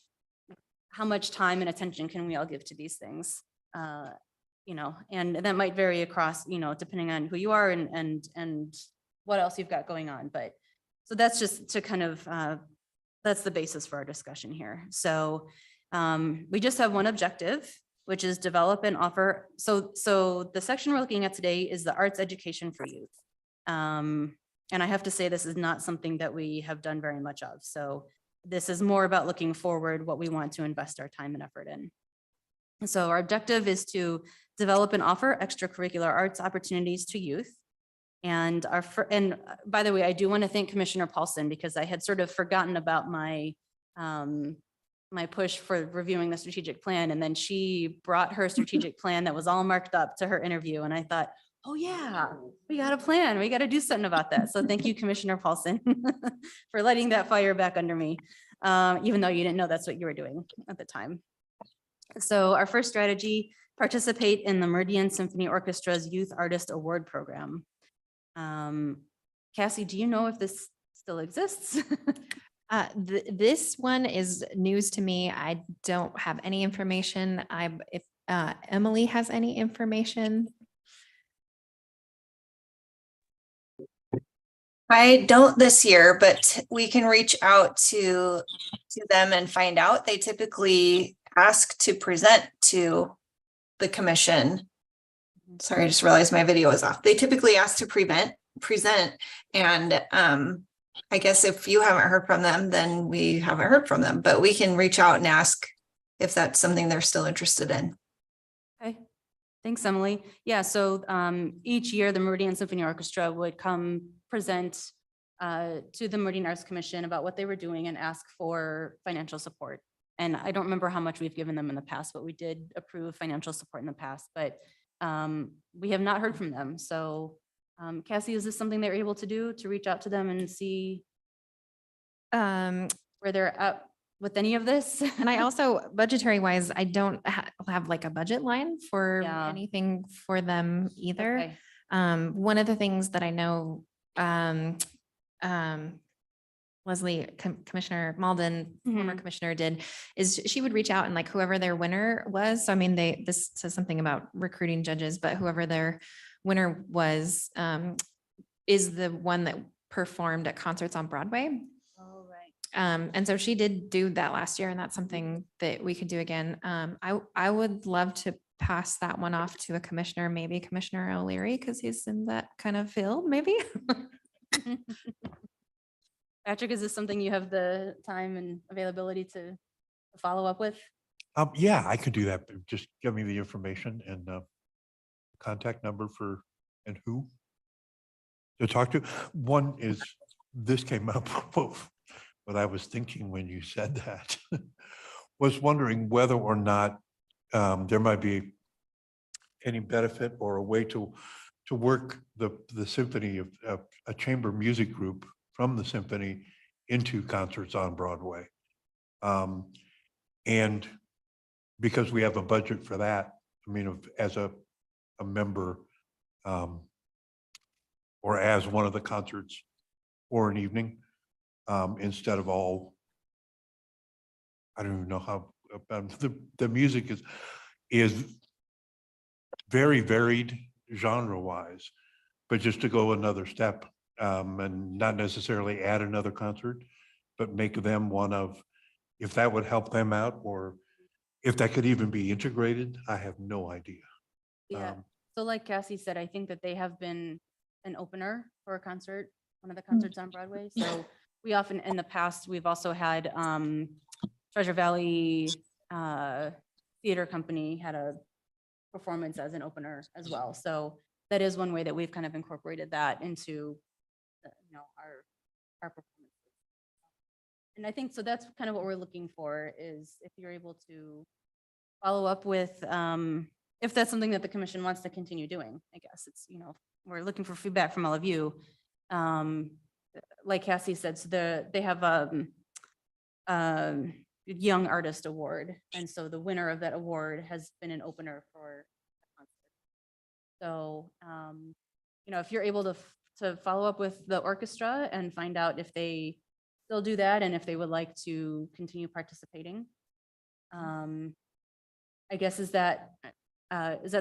How much time and attention can we all give to these things? And that might vary across, depending on who you are and what else you've got going on. But so that's just to kind of, that's the basis for our discussion here. So we just have one objective, which is develop and offer. So the section we're looking at today is the arts education for youth. And I have to say, this is not something that we have done very much of. So this is more about looking forward, what we want to invest our time and effort in. So our objective is to develop and offer extracurricular arts opportunities to youth. And by the way, I do want to thank Commissioner Paulson, because I had sort of forgotten about my my push for reviewing the strategic plan. And then she brought her strategic plan that was all marked up to her interview. And I thought, oh yeah, we got a plan. We got to do something about that. So thank you, Commissioner Paulson, for letting that fire back under me, even though you didn't know that's what you were doing at the time. So our first strategy, participate in the Meridian Symphony Orchestra's Youth Artist Award Program. Cassie, do you know if this still exists? This one is news to me. I don't have any information. If Emily has any information. I don't this year, but we can reach out to them and find out. They typically ask to present to the commission. Sorry, I just realized my video is off. They typically ask to present, and I guess if you haven't heard from them, then we haven't heard from them, but we can reach out and ask if that's something they're still interested in. Okay, thanks, Emily. Yeah, so each year the Meridian Symphony Orchestra would come present to the Meridian Arts Commission about what they were doing and ask for financial support. And I don't remember how much we've given them in the past, but we did approve financial support in the past, but we have not heard from them. So Cassie, is this something they're able to do, to reach out to them and see where they're at with any of this? And I also, budgetary wise, I don't have like a budget line for Yeah. anything for them either. Okay. One of the things that I know Leslie, Commissioner Malden, former commissioner, did is she would reach out and like whoever their winner was. So I mean, this says something about recruiting judges, but whoever their winner was is the one that performed at concerts on Broadway. Oh, right. And so she did do that last year, and that's something that we could do again. I would love to pass that one off to a commissioner, maybe Commissioner O'Leary, because he's in that kind of field, maybe. Patrick, is this something you have the time and availability to follow up with? Yeah, I could do that. But just give me the information and contact number for and who to talk to. One is, this came up, what I was thinking when you said that, was wondering whether or not there might be any benefit or a way to work the symphony of a chamber music group from the symphony into concerts on Broadway. And because we have a budget for that, I mean, as a member or as one of the concerts for an evening, instead of all, I don't even know how, the music is very varied genre-wise, but just to go another step, and not necessarily add another concert, but make them one of, if that would help them out, or if that could even be integrated, I have no idea. Yeah. So like Cassie said, I think that they have been an opener for a concert, one of the Mm. concerts on Broadway. So we often, in the past, we've also had Treasure Valley Theater Company had a performance as an opener as well. So that is one way that we've kind of incorporated that into, our performances. And I think, so that's kind of what we're looking for, is if you're able to follow up with, if that's something that the commission wants to continue doing, I guess it's, we're looking for feedback from all of you. Like Cassie said, so they have Young Artist Award. And so the winner of that award has been an opener for the concert. So, if you're able to follow up with the orchestra and find out if they still do that and if they would like to continue participating. I guess, is that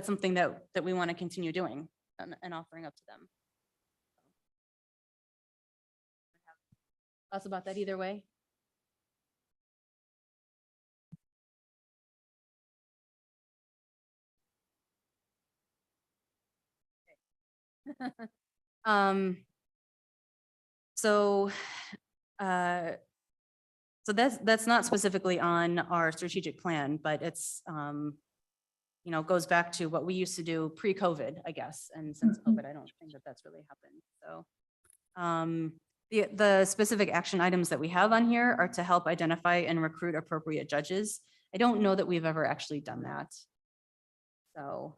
something that we want to continue doing and offering up to them? Thoughts about that either way? So that's not specifically on our strategic plan, but it's, goes back to what we used to do pre-COVID, I guess. And since COVID, I don't think that that's really happened. So the specific action items that we have on here are to help identify and recruit appropriate judges. I don't know that we've ever actually done that. So,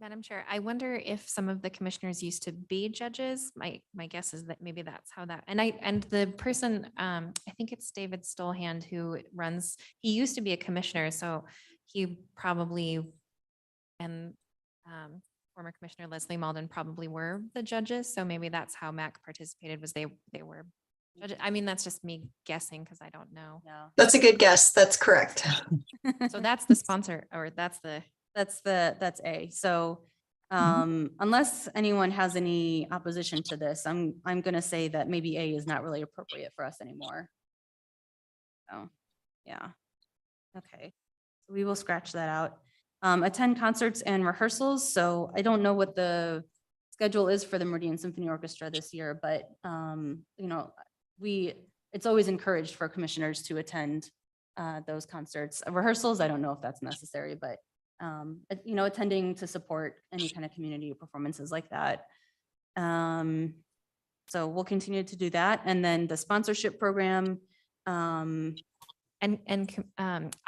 Madam Chair, I wonder if some of the commissioners used to be judges. My guess is that maybe that's how that, and the person, I think it's David Stolhand who runs, he used to be a commissioner, so he probably, and former Commissioner Leslie Malden probably were the judges. So maybe that's how MAC participated, was they were judges. I mean, that's just me guessing because I don't know. yeah. That's a good guess. That's correct. So that's the sponsor, or that's A. So unless anyone has any opposition to this, I'm going to say that maybe A is not really appropriate for us anymore. So, yeah. Okay. So we will scratch that out. Attend concerts and rehearsals. So I don't know what the schedule is for the Meridian Symphony Orchestra this year, but it's always encouraged for commissioners to attend those concerts. Rehearsals, I don't know if that's necessary, but attending to support any kind of community performances like that. So we'll continue to do that. And then the sponsorship program.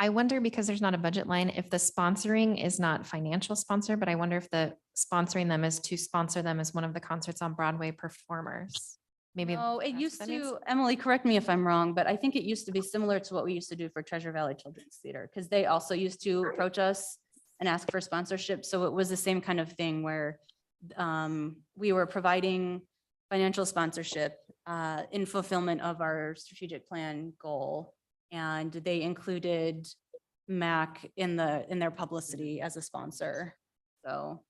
I wonder, because there's not a budget line, if the sponsoring is not financial sponsor, but I wonder if the sponsoring them is to sponsor them as one of the concerts on Broadway performers. Maybe. No, it that's what used that means? to, Emily, correct me if I'm wrong, but I think it used to be similar to what we used to do for Treasure Valley Children's Theater, because they also used to approach us and ask for sponsorship. So it was the same kind of thing where we were providing financial sponsorship in fulfillment of our strategic plan goal. And they included MAC in their publicity as a sponsor. So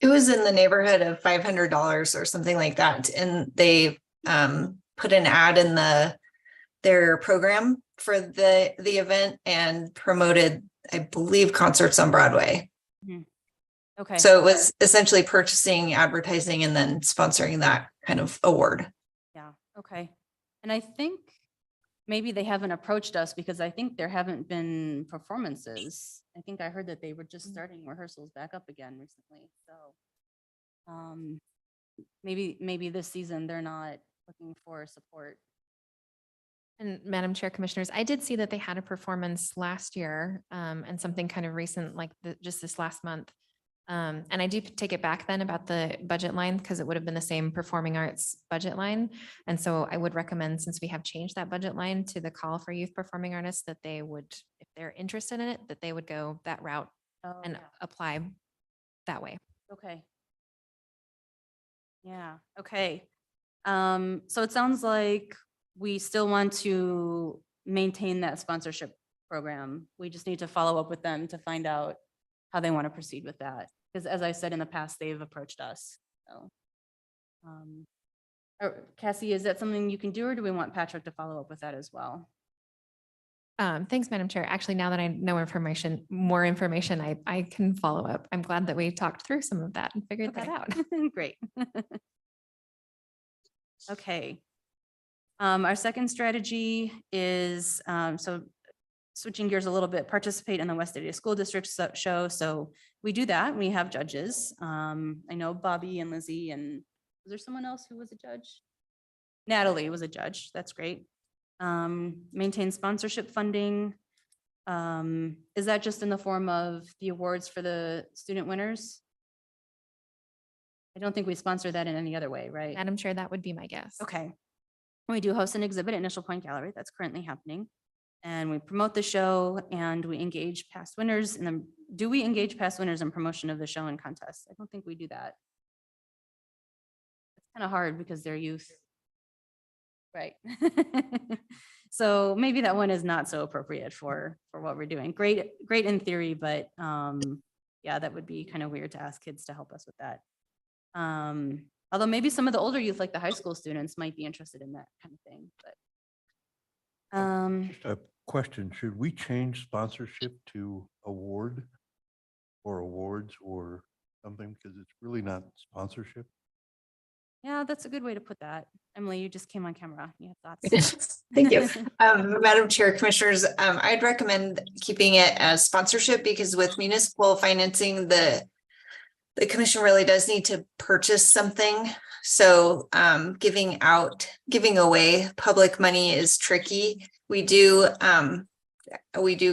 It was in the neighborhood of $500 or something like that. And they put an ad in the their program for the event and promoted, I believe, concerts on Broadway. Okay. So it was essentially purchasing, advertising, and then sponsoring that kind of award. Yeah, okay. And I think maybe they haven't approached us because I think there haven't been performances. I think I heard that they were just starting rehearsals back up again recently, so. Maybe this season they're not looking for support. And Madam Chair, Commissioners, I did see that they had a performance last year and something kind of recent, like just this last month. And I do take it back then about the budget line because it would have been the same performing arts budget line. And so I would recommend, since we have changed that budget line to the call for youth performing artists, that they would, if they're interested in it, that they would go that route Oh, and yeah. apply that way. Okay. Yeah, okay. So it sounds like we still want to maintain that sponsorship program. We just need to follow up with them to find out how they want to proceed with that. Because as I said in the past, they've approached us, so. Cassie, is that something you can do, or do we want Patrick to follow up with that as well? Thanks, Madam Chair. Actually, now that I know more information, I can follow up. I'm glad that we talked through some of that and figured that Okay. out. Great. Okay. Our second strategy is, so switching gears a little bit, participate in the West Area School District show. So we do that. We have judges. I know Bobby and Lizzie, and was there someone else who was a judge? Natalie was a judge. That's great. Maintain sponsorship funding. Is that just in the form of the awards for the student winners? I don't think we sponsor that in any other way, right? Madam Chair, that would be my guess. Okay. We do host an exhibit at Initial Point Gallery. That's currently happening. And we promote the show and we engage past winners. And then do we engage past winners in promotion of the show and contest? I don't think we do that. It's kind of hard because they're youth. Right. So maybe that one is not so appropriate for what we're doing. Great in theory, but yeah, that would be kind of weird to ask kids to help us with that. Although maybe some of the older youth, like the high school students, might be interested in that kind of thing, but. Just a question, should we change sponsorship to award or awards or something? Because it's really not sponsorship. Yeah, that's a good way to put that. Emily, you just came on camera. You have thoughts? Thank you. Madam Chair, Commissioners, I'd recommend keeping it as sponsorship because with municipal financing, the commission really does need to purchase something. So giving away public money is tricky. We do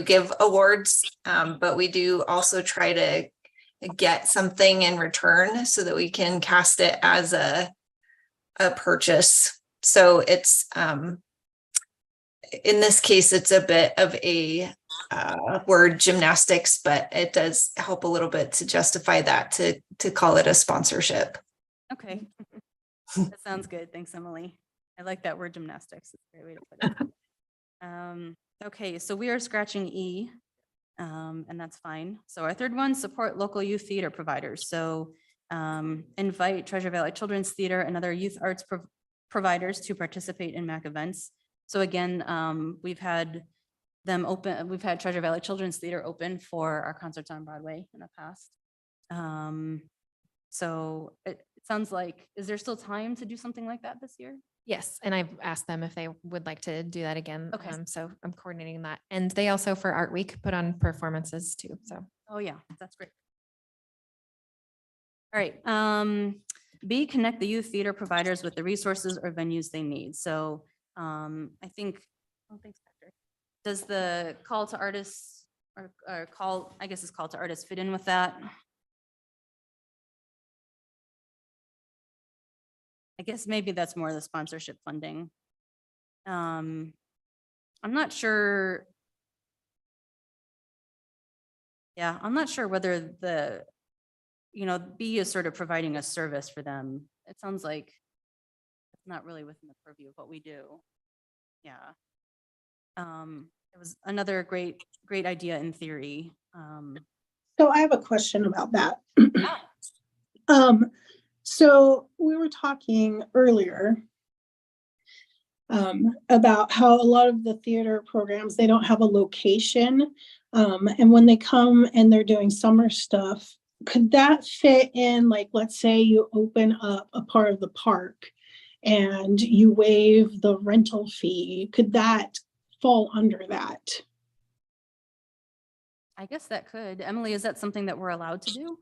give awards, but we do also try to get something in return so that we can cast it as a purchase. So it's in this case, it's a bit of a word gymnastics, but it does help a little bit to justify that, to call it a sponsorship. Okay. That sounds good. Thanks, Emily. I like that word gymnastics. It's a great way to put it. Okay, so we are scratching E, and that's fine. So our third one, support local youth theater providers. So invite Treasure Valley Children's Theater and other youth arts providers to participate in MAC events. So again, we've had them open, we've had Treasure Valley Children's Theater open for our concerts on Broadway in the past. So it sounds like, is there still time to do something like that this year? Yes, and I've asked them if they would like to do that again. Okay. So I'm coordinating that. And they also for Art Week put on performances too, so. Oh, yeah, that's great. All right. B, connect the youth theater providers with the resources or venues they need. So I think, oh, thanks, Patrick. Does the call to artists or call, I guess it's call to artists fit in with that? I guess maybe that's more the sponsorship funding. I'm not sure. Yeah, I'm not sure whether the, B is sort of providing a service for them. It sounds like it's not really within the purview of what we do. Yeah. It was another great idea in theory. So I have a question about that. So we were talking earlier about how a lot of the theater programs, they don't have a location. And when they come and they're doing summer stuff, could that fit in, like, let's say you open up a part of the park and you waive the rental fee, could that fall under that? I guess that could. Emily, is that something that we're allowed to do?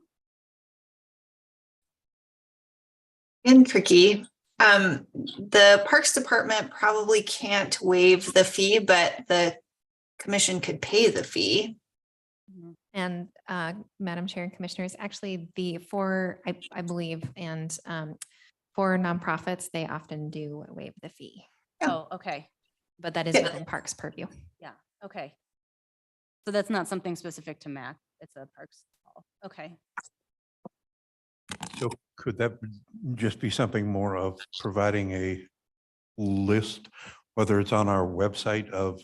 And tricky. The Parks Department probably can't waive the fee, but the commission could pay the fee. And Madam Chair and Commissioners, actually I believe, and for nonprofits, they often do waive the fee, Oh, okay. but that is Yeah. within Parks purview. Yeah, okay. So that's not something specific to MAC. It's a parks. Call. Okay. So could that just be something more of providing a list, whether it's on our website of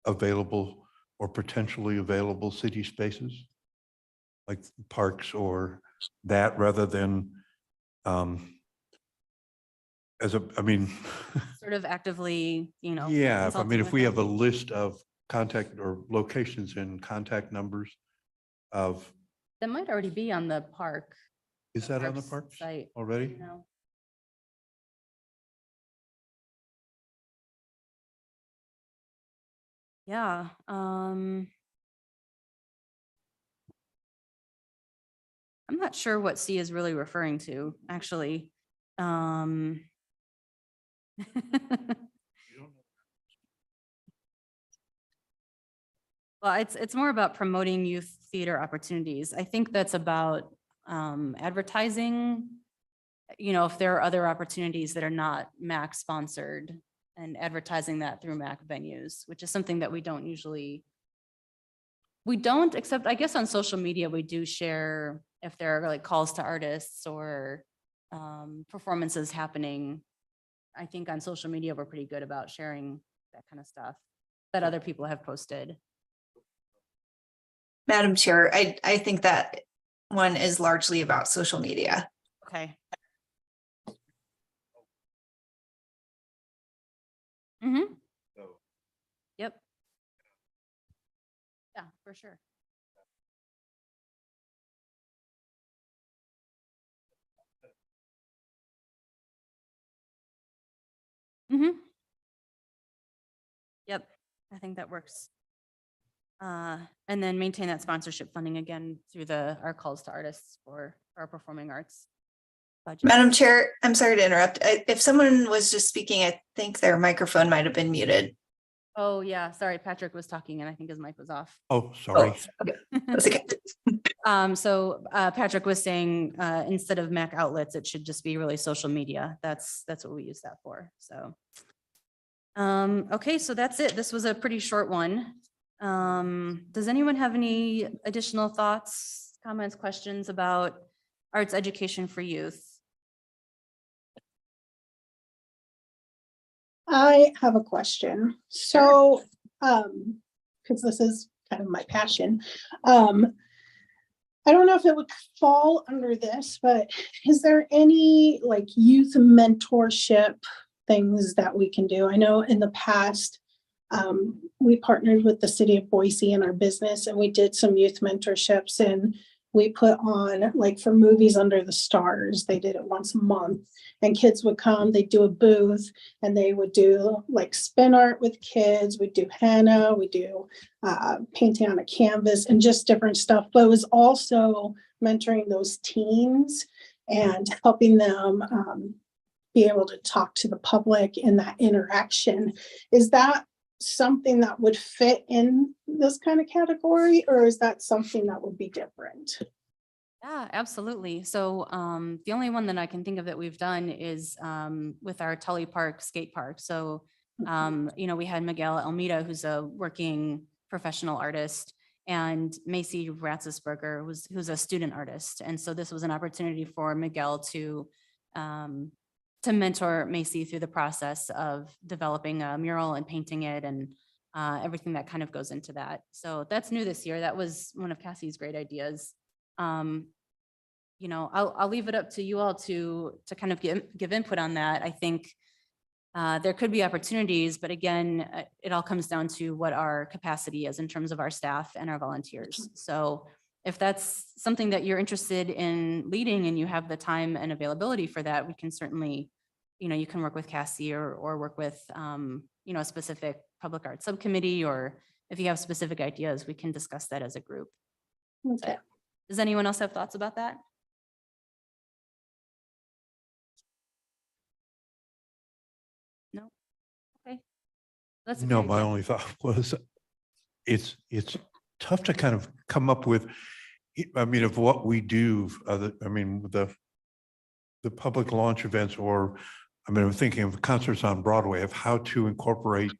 available or potentially available city spaces? Like parks or that, rather than I mean. Sort of actively, Yeah, I consulting mean, if with we have a them. list of contact or locations and contact numbers of, That might already be on the park. is that on the parks Site. already? You know. Yeah, I'm not sure what C is really referring to, actually. Well, it's more about promoting youth theater opportunities. I think that's about advertising. If there are other opportunities that are not MAC sponsored and advertising that through MAC venues, which is something that we don't, except I guess on social media, we do share if there are like calls to artists or performances happening. I think on social media, we're pretty good about sharing that kind of stuff that other people have posted. Madam Chair, I think that one is largely about social media. Okay. Mm-hmm. Yep. Yeah, for sure. Mm-hmm. Yep, I think that works. And then maintain that sponsorship funding again through our calls to artists for our performing arts budget. Madam Chair, I'm sorry to interrupt. If someone was just speaking, I think their microphone might have been muted. Oh, yeah, sorry, Patrick was talking and I think his mic was off. Oh, sorry. Okay, that's okay. So Patrick was saying, instead of MAC outlets, it should just be really social media. That's what we use that for, so. Okay, so that's it. This was a pretty short one. Does anyone have any additional thoughts, comments, questions about arts education for youth? I have a question. So, because this is kind of my passion. I don't know if it would fall under this, but is there any like youth mentorship things that we can do? I know in the past, we partnered with the city of Boise in our business and we did some youth mentorships and we put on, like, for Movies Under the Stars, they did it once a month and kids would come, they'd do a booth and they would do like spin art with kids. We'd do henna, we do painting on a canvas and just different stuff. But it was also mentoring those teens and helping them be able to talk to the public in that interaction. Is that something that would fit in this kind of category, or is that something that would be different? Yeah, absolutely. So the only one that I can think of that we've done is with our Tully Park skate park. So, we had Miguel Almeida, who's a working professional artist, and Macy Ratzesberger, who's a student artist. And so this was an opportunity for Miguel to mentor Macy through the process of developing a mural and painting it and everything that kind of goes into that. So that's new this year. That was one of Cassie's great ideas. I'll leave it up to you all to kind of give input on that. I think there could be opportunities, but again, it all comes down to what our capacity is in terms of our staff and our volunteers. So if that's something that you're interested in leading and you have the time and availability for that, we can certainly, you can work with Cassie or work with, a specific public art subcommittee, or if you have specific ideas, we can discuss that as a group. Okay. Does anyone else have thoughts about that? No? Okay. That's No, great. my only thought was it's tough to kind of come up with, I mean, of what we do, I mean, the public launch events, or, I mean, I'm thinking of concerts on Broadway, of how to incorporate,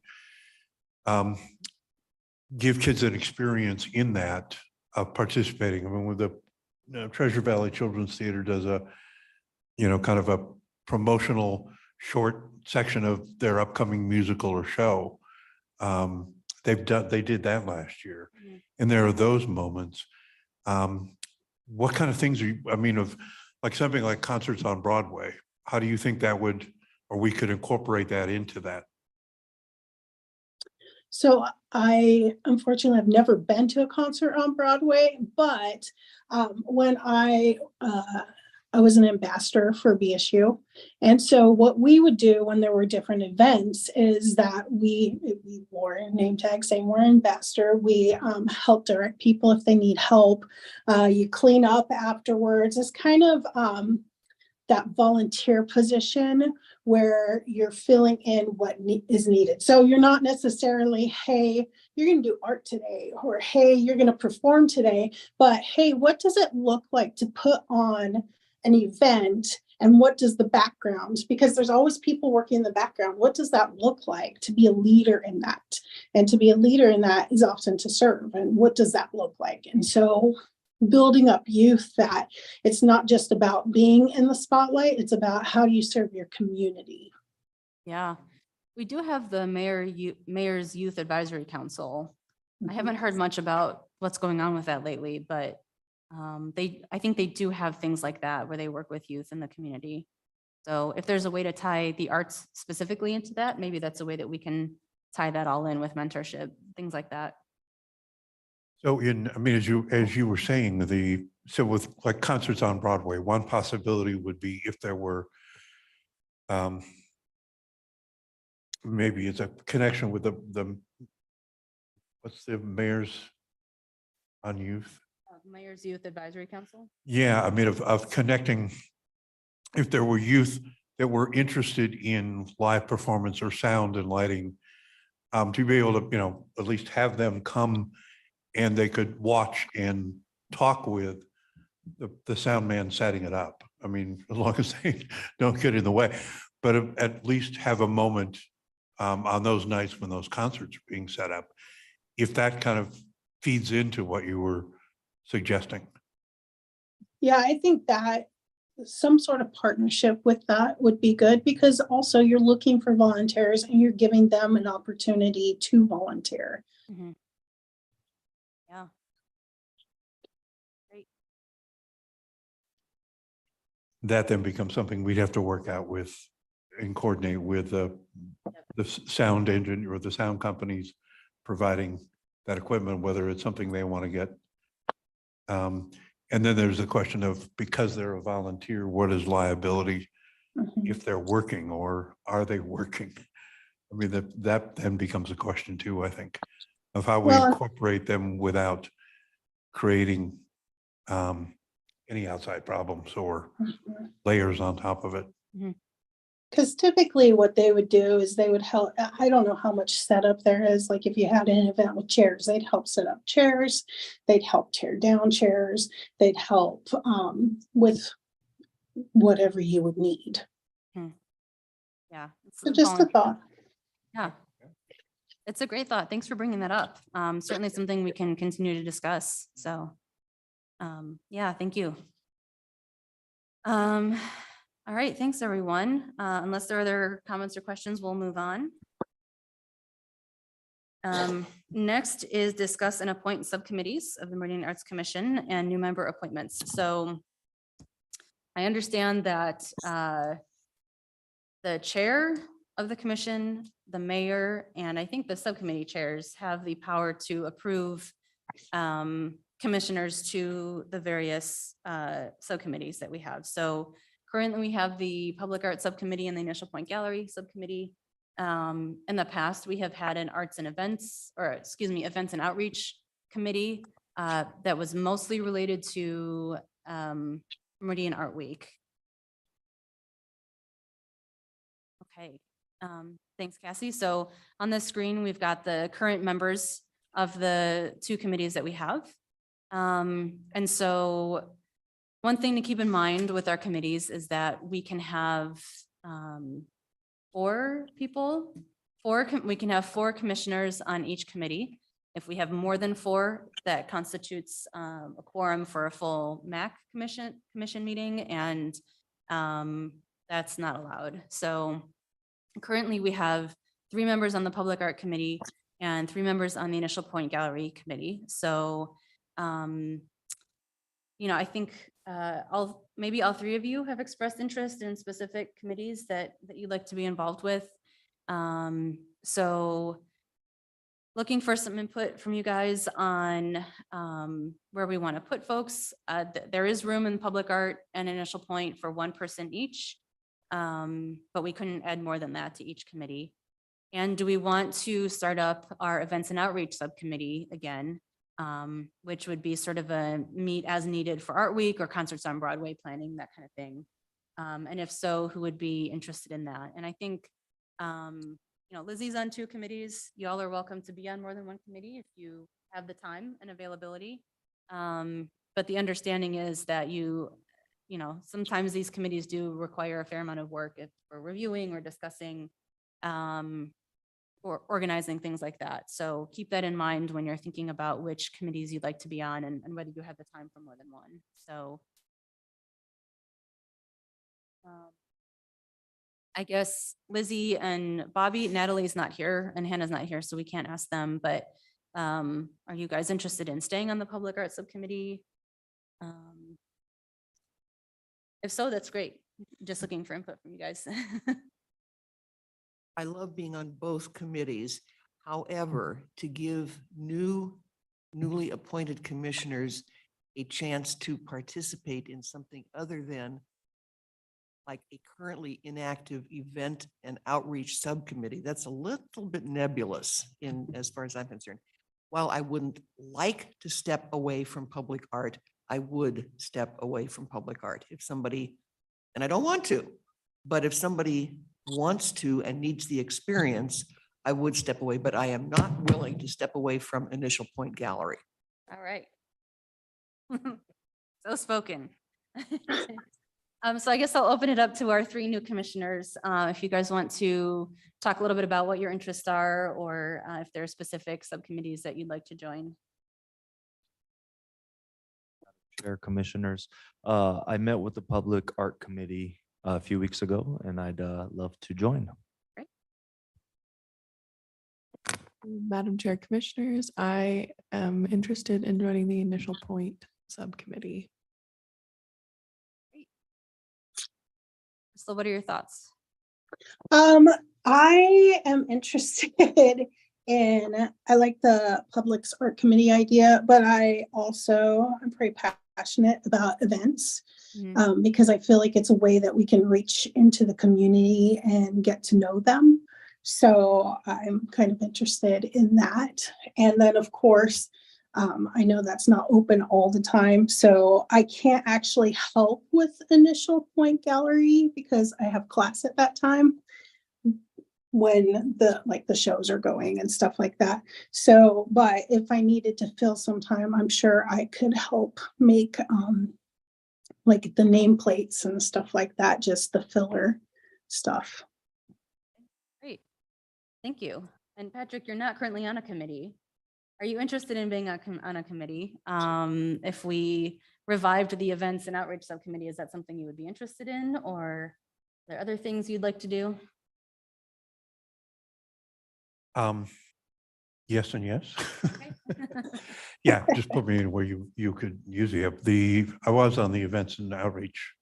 give kids an experience in that of participating. I mean, with the Treasure Valley Children's Theater does a, kind of a promotional short section of their upcoming musical or show. They did that last year. Mhm. And there are those moments. What kind of things are you, I mean, of like something like concerts on Broadway, how do you think that would, or we could incorporate that into that? So I unfortunately have never been to a concert on Broadway, but when I was an ambassador for BSU. And so what we would do when there were different events is that we wore a name tag saying we're an ambassador. We help direct people if they need help. You clean up afterwards. It's kind of that volunteer position where you're filling in what is needed. So you're not necessarily, hey, you're going to do art today, or hey, you're going to perform today, but hey, what does it look like to put on an event, and what does the background, because there's always people working in the background, what does that look like to be a leader in that? And to be a leader in that is often to serve, and what does that look like? And so building up youth, that it's not just about being in the spotlight, it's about how do you serve your community. Yeah, we do have the Mayor's Youth Advisory Council. I haven't heard much about what's going on with that lately, but I think they do have things like that where they work with youth in the community. So if there's a way to tie the arts specifically into that, maybe that's a way that we can tie that all in with mentorship, things like that. So I mean, as you were saying, so with like concerts on Broadway, one possibility would be if there were, maybe it's a connection with the what's the mayor's on youth? Mayor's Youth Advisory Council? Yeah, I mean, of connecting, if there were youth that were interested in live performance or sound and lighting, to be able to, at least have them come and they could watch and talk with the sound man setting it up. I mean, as long as they don't get in the way, but at least have a moment on those nights when those concerts are being set up. If that kind of feeds into what you were suggesting. Yeah, I think that some sort of partnership with that would be good, because also you're looking for volunteers and you're giving them an opportunity to volunteer. Mhm. Yeah. Great. That then becomes something we'd have to work out with and coordinate with the sound engine or the sound companies providing that equipment, whether it's something they want to get. And then there's the question of, because they're a volunteer, what is liability Mhm. if they're working, or are they working? I mean, that then becomes a question too, I think, of how we Well, incorporate them without creating any outside problems or layers on top of it. because typically what they would do is they would help, I don't know how much setup there is, like if you had an event with chairs, they'd help set up chairs, they'd help tear down chairs, they'd help with whatever you would need. Yeah. it's So just a volunteer- thought. Yeah. It's a great thought. Thanks for bringing that up. Certainly something we can continue to discuss. So, yeah, thank you. All right, thanks, everyone. Unless there are other comments or questions, we'll move on. Next is discuss and appoint subcommittees of the Meridian Arts Commission and new member appointments. So I understand that the chair of the commission, the mayor, and I think the subcommittee chairs have the power to approve commissioners to the various subcommittees that we have. So currently we have the Public Art Subcommittee and the Initial Point Gallery Subcommittee. In the past, we have had an Arts and Events, or excuse me, Events and Outreach Committee that was mostly related to Meridian Art Week. Okay, thanks, Cassie. So on the screen, we've got the current members of the two committees that we have. And so one thing to keep in mind with our committees is that we can have four people, we can have four commissioners on each committee. If we have more than four, that constitutes a quorum for a full MAC commission meeting, and that's not allowed. So currently we have 3 members on the Public Art Committee and 3 members on the Initial Point Gallery Committee. So, you know, I think maybe all 3 of you have expressed interest in specific committees that you'd like to be involved with. So looking for some input from you guys on where we want to put folks. There is room in Public Art and Initial Point for 1 person each. But we couldn't add more than that to each committee. And do we want to start up our Events and Outreach Subcommittee again, which would be sort of a meet as needed for Art Week or Concerts on Broadway planning, that kind of thing. And if so, who would be interested in that? And I think, you know, Lizzie's on 2 committees. Y'all are welcome to be on more than 1 committee if you have the time and availability. But the understanding is that you know, sometimes these committees do require a fair amount of work if we're reviewing or discussing or organizing things like that. So keep that in mind when you're thinking about which committees you'd like to be on and whether you have the time for more than 1. So I guess Lizzie and Bobby, Natalie's not here and Hannah's not here, so we can't ask them, but are you guys interested in staying on the Public Art Subcommittee? If so, that's great. Just looking for input from you guys. I love being on both committees. However, to give newly appointed commissioners a chance to participate in something other than like a currently inactive event and outreach subcommittee, that's a little bit nebulous in as far as I'm concerned. While I wouldn't like to step away from public art, I would step away from public art if somebody, and I don't want to, but if somebody wants to and needs the experience, I would step away, but I am not willing to step away from Initial Point Gallery. All right. So spoken. So I guess I'll open it up to our 3 new commissioners. If you guys want to talk a little bit about what your interests are, or if there are specific subcommittees that you'd like to join. Chair, commissioners, I met with the Public Art Committee a few weeks ago, and I'd love to join. Madam Chair, Commissioners, I am interested in joining the Initial Point Subcommittee. So what are your thoughts? I am interested I like the Public Art Committee idea, but I'm pretty passionate about events because I feel like it's a way that we can reach into the community and get to know them. So I'm kind of interested in that. And then, of course, I know that's not open all the time, so I can't actually help with Initial Point Gallery because I have class at that time when the shows are going and stuff like that. So, but if I needed to fill some time, I'm sure I could help make like the nameplates and stuff like that, just the filler stuff. Great. Thank you. And Patrick, you're not currently on a committee. Are you interested in being on a committee? If we revived the Events and Outreach Subcommittee, is that something you would be interested in, or are there other things you'd like to do? Yes and yes. Okay. Yeah, just put me in where you could usually have I was on the Events and Outreach.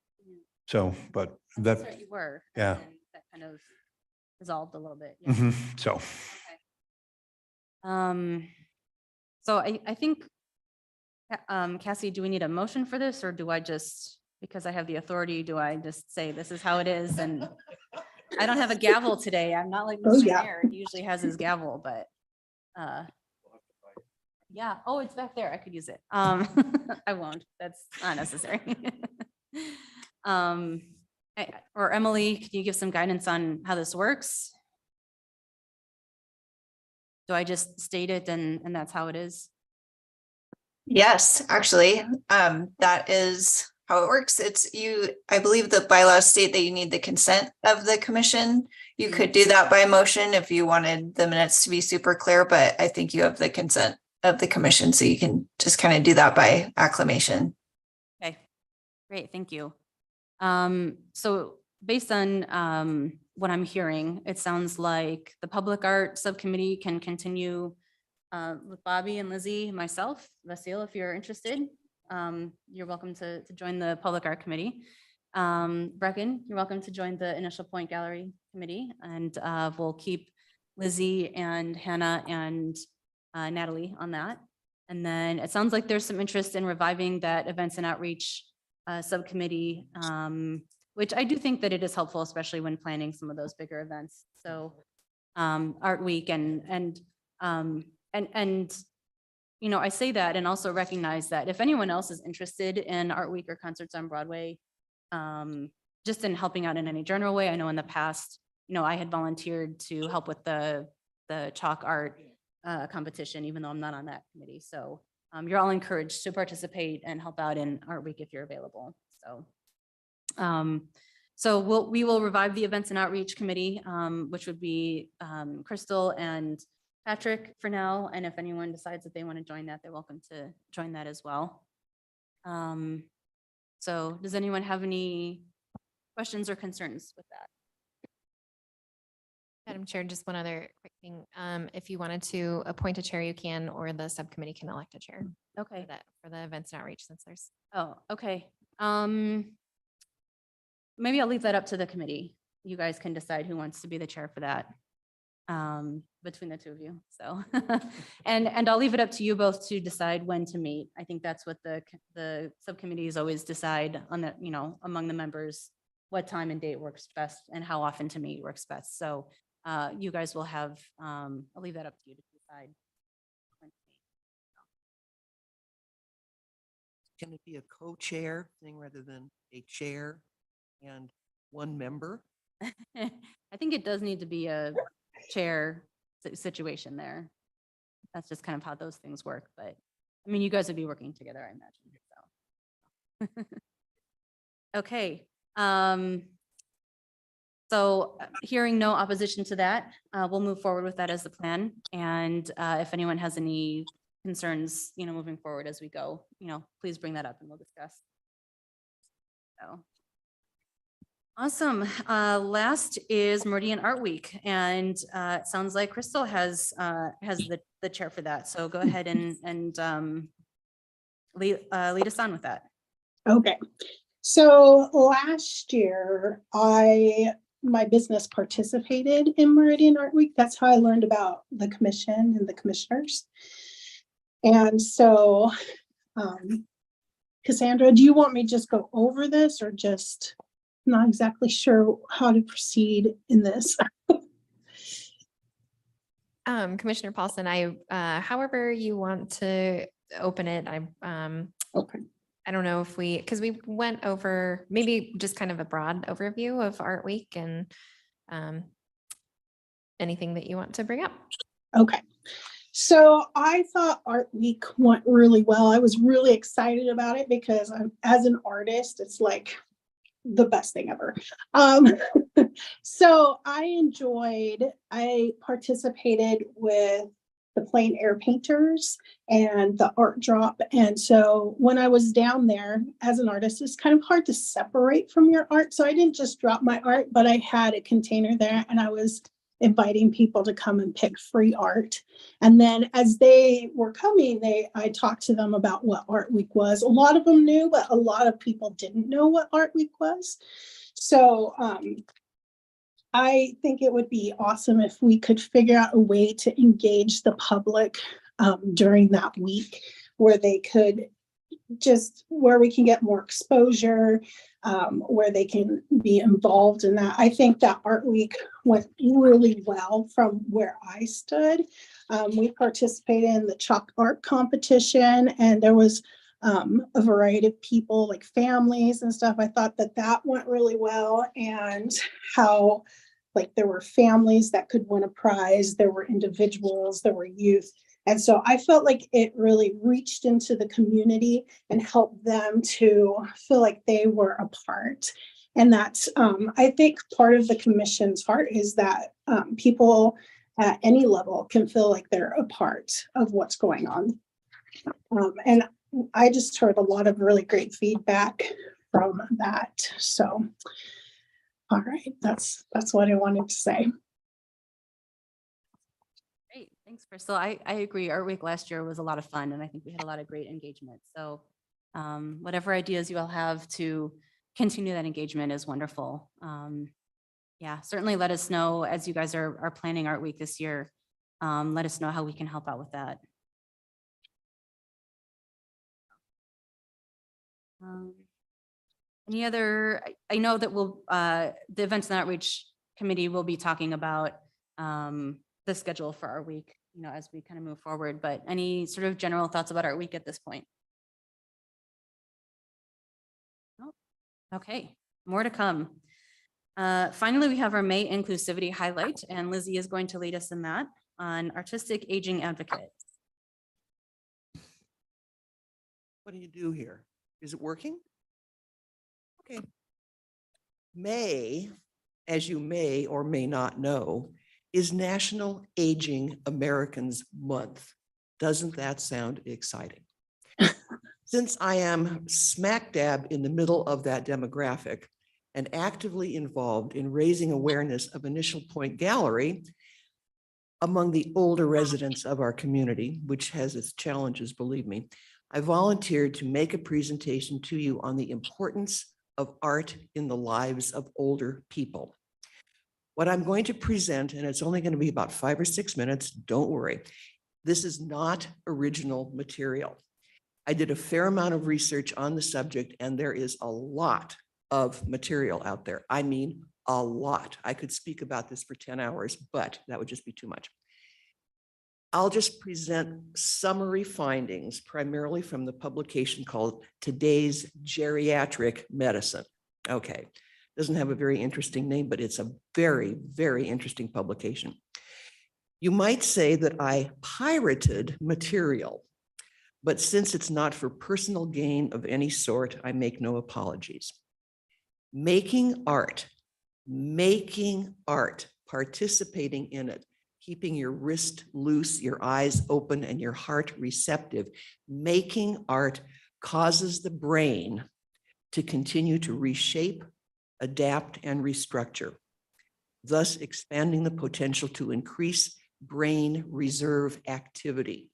So, but That's that, right, you were. yeah. And that kind of dissolved a little bit. Yeah. So, So I think, Cassie, do we need a motion for this, or do I just, because I have the authority, do I just say this is how it is? And I don't have a gavel today. I'm not like Oh, Mr. yeah. Mayor. He usually has his gavel, but, yeah. Oh, it's back there. I could use it. I won't. That's not necessary. Or Emily, can you give some guidance on how this works? Do I just state it and that's how it is? Yes, actually, that is how it works. It's you, I believe the bylaws state that you need the consent of the commission. You could do that by motion if you wanted the minutes to be super clear, but I think you have the consent of the commission, so you can just kind of do that by acclamation. Okay, great, thank you. So based on what I'm hearing, it sounds like the Public Art Subcommittee can continue with Bobby and Lizzie, and myself, Vasil, if you're interested. You're welcome to join the Public Art Committee. Brecken, you're welcome to join the Initial Point Gallery Committee, and we'll keep Lizzie and Hannah and Natalie on that. And then it sounds like there's some interest in reviving that Events and Outreach subcommittee, which I do think that it is helpful, especially when planning some of those bigger events. So Art Week and you know, I say that and also recognize that if anyone else is interested in Art Week or concerts on Broadway, just in helping out in any general way, I know in the past, you know, I had volunteered to help with the chalk art competition, even though I'm not on that committee. So you're all encouraged to participate and help out in Art Week if you're available. So we will revive the Events and Outreach Committee, which would be Crystal and Patrick for now. And if anyone decides that they want to join that, they're welcome to join that as well. So does anyone have any questions or concerns with that? Madam Chair, just one other quick thing. If you wanted to appoint a chair, you can, or the subcommittee can elect a chair Okay. for the events and outreach, since there's. Oh, okay. Maybe I'll leave that up to the committee. You guys can decide who wants to be the chair for that, between the two of you. So, and I'll leave it up to you both to decide when to meet. I think that's what the subcommittees always decide on that, you know, among the members, what time and date works best and how often to meet works best. So you guys will have, I'll leave that up to you to decide. when to meet. Can it be a co-chair thing rather than a chair and one member? I think it does need to be a chair situation there. That's just kind of how those things work, but I mean, you guys would be working together, I imagine, so. Okay, so hearing no opposition to that, we'll move forward with that as the plan. And if anyone has any concerns, you know, moving forward as we go, you know, please bring that up and we'll discuss. So. Awesome. Last is Meridian Art Week, and it sounds like Crystal has the chair for that. So go ahead and lead us on with that. Okay. So last year, my business participated in Meridian Art Week. That's how I learned about the commission and the commissioners. And so, Cassandra, do you want me to just go over this, or just not exactly sure how to proceed in this? Commissioner Paulson, however you want to open it, Okay. I don't know if because we went over maybe just kind of a broad overview of Art Week and anything that you want to bring up. Okay. So I thought Art Week went really well. I was really excited about it because as an artist, it's like the best thing ever. So I participated with the plein air painters and the art drop. And so when I was down there as an artist, it's kind of hard to separate from your art. So I didn't just drop my art, but I had a container there and I was inviting people to come and pick free art. And then as they were coming, I talked to them about what Art Week was. A lot of them knew, but a lot of people didn't know what Art Week was. So I think it would be awesome if we could figure out a way to engage the public during that week where they could where we can get more exposure, where they can be involved in that. I think that Art Week went really well from where I stood. We participated in the chalk art competition, and there was a variety of people, like families and stuff. I thought that went really well, and how like there were families that could win a prize, there were individuals, there were youth. And so I felt like it really reached into the community and helped them to feel like they were a part. And that's, I think part of the commission's heart is that people at any level can feel like they're a part of what's going on. And I just heard a lot of really great feedback from that. So, all right, that's what I wanted to say. Great, thanks, Crystal. I agree. Art Week last year was a lot of fun, and I think we had a lot of great engagement. So whatever ideas you all have to continue that engagement is wonderful. Yeah, certainly let us know as you guys are planning Art Week this year. Let us know how we can help out with that. Any other, I know that the Events and Outreach Committee will be talking about the schedule for our week, as we kind of move forward, but any sort of general thoughts about our week at this point? No? Okay, more to come. Finally, we have our May inclusivity highlight, and Lizzie is going to lead us in that on artistic aging advocate. What do you do here? Is it working? Okay. May, as you may or may not know, is National Aging Americans Month. Doesn't that sound exciting? Since I am smack dab in the middle of that demographic and actively involved in raising awareness of Initial Point Gallery among the older residents of our community, which has its challenges, believe me, I volunteered to make a presentation to you on the importance of art in the lives of older people. What I'm going to present, and it's only going to be about 5 or 6 minutes, don't worry. This is not original material. I did a fair amount of research on the subject, and there is a lot of material out there. I mean, a lot. I could speak about this for 10 hours, but that would just be too much. I'll just present summary findings, primarily from the publication called Today's Geriatric Medicine. Okay, doesn't have a very interesting name, but it's a very, very interesting publication. You might say that I pirated material, but since it's not for personal gain of any sort, I make no apologies. Making art, participating in it, keeping your wrist loose, your eyes open, and your heart receptive. Making art causes the brain to continue to reshape, adapt, and restructure, thus expanding the potential to increase brain reserve activity.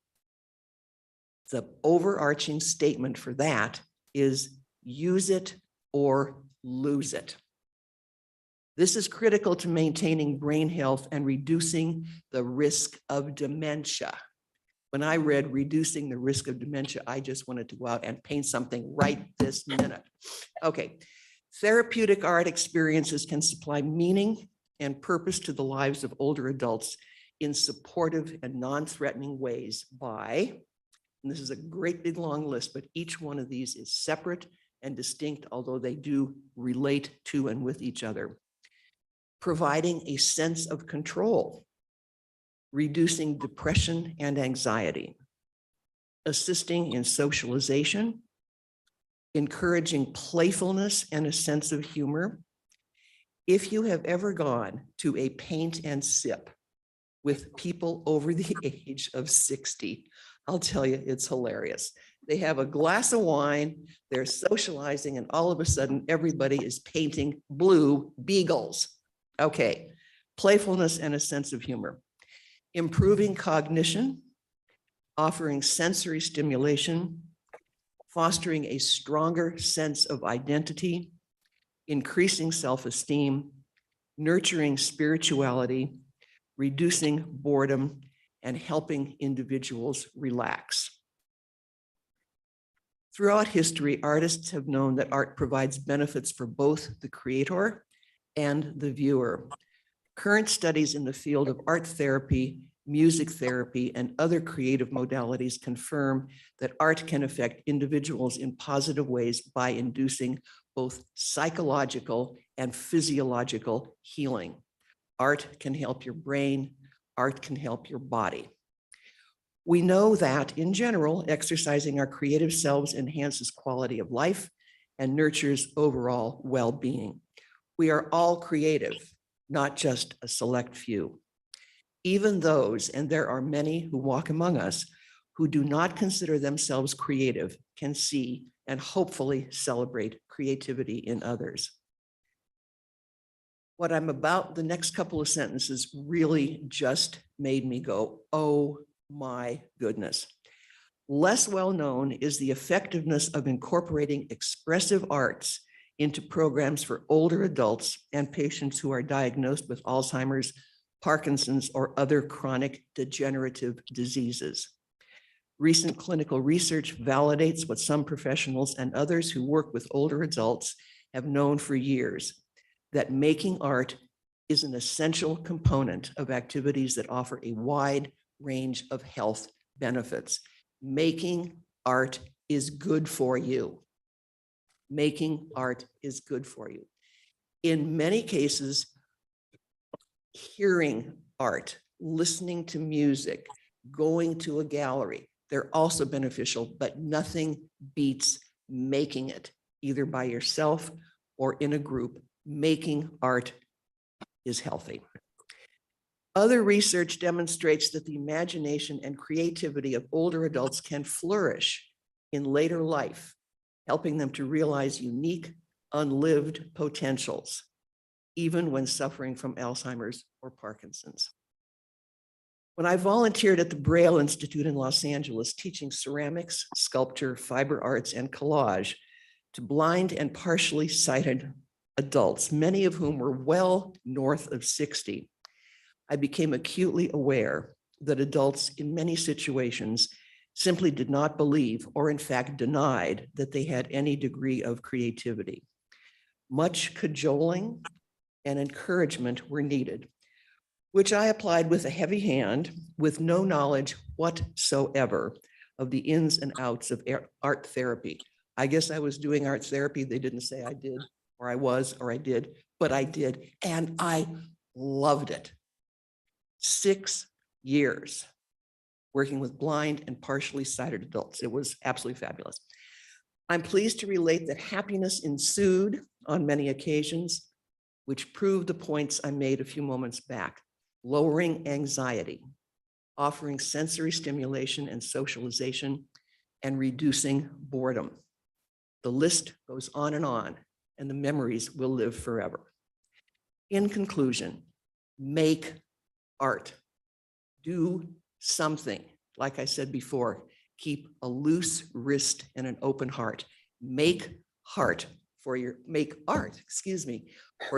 The overarching statement for that is use it or lose it. This is critical to maintaining brain health and reducing the risk of dementia. When I read reducing the risk of dementia, I just wanted to go out and paint something right this minute. Okay, therapeutic art experiences can supply meaning and purpose to the lives of older adults in supportive and non-threatening ways by, and this is a great big long list, but each one of these is separate and distinct, although they do relate to and with each other. Providing a sense of control, reducing depression and anxiety, assisting in socialization, encouraging playfulness and a sense of humor. If you have ever gone to a paint and sip with people over the age of 60, I'll tell you, it's hilarious. They have a glass of wine, they're socializing, and all of a sudden everybody is painting blue beagles. Okay, playfulness and a sense of humor. Improving cognition, offering sensory stimulation, fostering a stronger sense of identity, increasing self-esteem, nurturing spirituality, reducing boredom, and helping individuals relax. Throughout history, artists have known that art provides benefits for both the creator and the viewer. Current studies in the field of art therapy, music therapy, and other creative modalities confirm that art can affect individuals in positive ways by inducing both psychological and physiological healing. Art can help your brain, art can help your body. We know that, in general, exercising our creative selves enhances quality of life and nurtures overall well-being. We are all creative, not just a select few. Even those, and there are many who walk among us, who do not consider themselves creative, can see and hopefully celebrate creativity in others. What I'm about, the next couple of sentences really just made me go, oh my goodness. Less well known is the effectiveness of incorporating expressive arts into programs for older adults and patients who are diagnosed with Alzheimer's, Parkinson's, or other chronic degenerative diseases. Recent clinical research validates what some professionals and others who work with older adults have known for years, that making art is an essential component of activities that offer a wide range of health benefits. Making art is good for you. Making art is good for you. In many cases, hearing art, listening to music, going to a gallery, they're also beneficial, but nothing beats making it, either by yourself or in a group. Making art is healthy. Other research demonstrates that the imagination and creativity of older adults can flourish in later life, helping them to realize unique, unlived potentials, even when suffering from Alzheimer's or Parkinson's. When I volunteered at the Braille Institute in Los Angeles, teaching ceramics, sculpture, fiber arts, and collage to blind and partially sighted adults, many of whom were well north of 60, I became acutely aware that adults in many situations simply did not believe, or in fact denied, that they had any degree of creativity. Much cajoling and encouragement were needed, which I applied with a heavy hand, with no knowledge whatsoever of the ins and outs of art therapy. I guess I was doing art therapy. They didn't say I did, or I was, or I did, but I did, and I loved it. 6 years working with blind and partially sighted adults. It was absolutely fabulous. I'm pleased to relate that happiness ensued on many occasions, which proved the points I made a few moments back. Lowering anxiety, offering sensory stimulation and socialization, and reducing boredom. The list goes on, and the memories will live forever. In conclusion, make art. Do something. Like I said before, keep a loose wrist and an open heart. Make art, for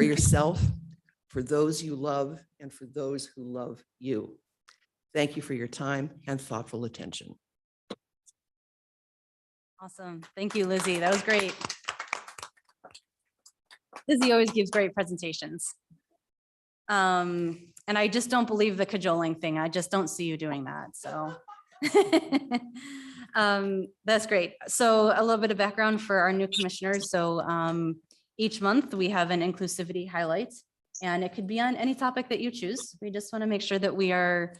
yourself, for those you love, and for those who love you. Thank you for your time and thoughtful attention. Awesome. Thank you, Lizzie. That was great. Lizzie always gives great presentations. And I just don't believe the cajoling thing. I just don't see you doing that. So that's great. So a little bit of background for our new commissioners. So each month we have an inclusivity highlight, and it could be on any topic that you choose. We just want to make sure that we are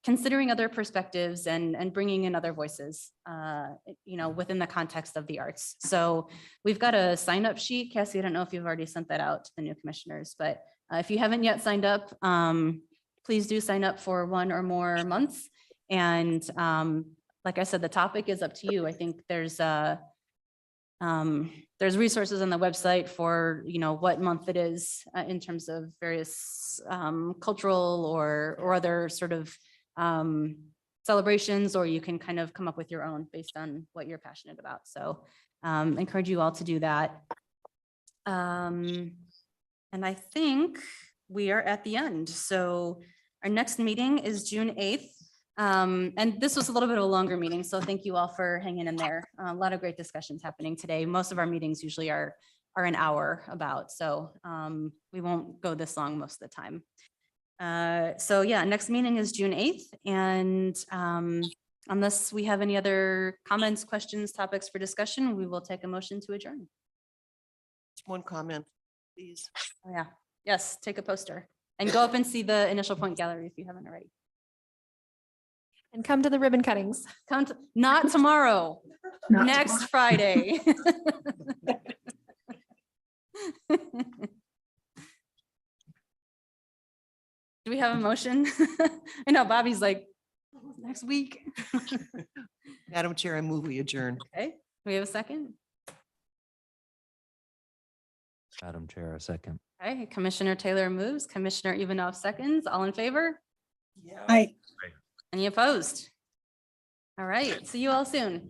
considering other perspectives and bringing in other voices, within the context of the arts. So we've got a sign up sheet. Cassie, I don't know if you've already sent that out to the new commissioners, but if you haven't yet signed up, please do sign up for 1 or more months. And like I said, the topic is up to you. I think there's resources on the website for, what month it is in terms of various cultural or other sort of celebrations, or you can kind of come up with your own based on what you're passionate about. So encourage you all to do that. And I think we are at the end. So our next meeting is June 8th. And this was a little bit of a longer meeting, so thank you all for hanging in there. A lot of great discussions happening today. Most of our meetings usually are an hour about, so we won't go this long most of the time. So yeah, next meeting is June 8th, and unless we have any other comments, questions, topics for discussion, we will take a motion to adjourn. One comment, please. Oh yeah, yes, take a poster and go up and see the Initial Point Gallery if you haven't already. And come to the ribbon cuttings. Come to, not tomorrow, Not next Friday. Do we have a motion? I know Bobby's like, next week. Madam Chair, I move we adjourn. Okay, do we have a second? Madam Chair, a second. Okay, Commissioner Taylor moves, Commissioner Ivanov seconds. All in favor? I Any opposed? All right, see you all soon.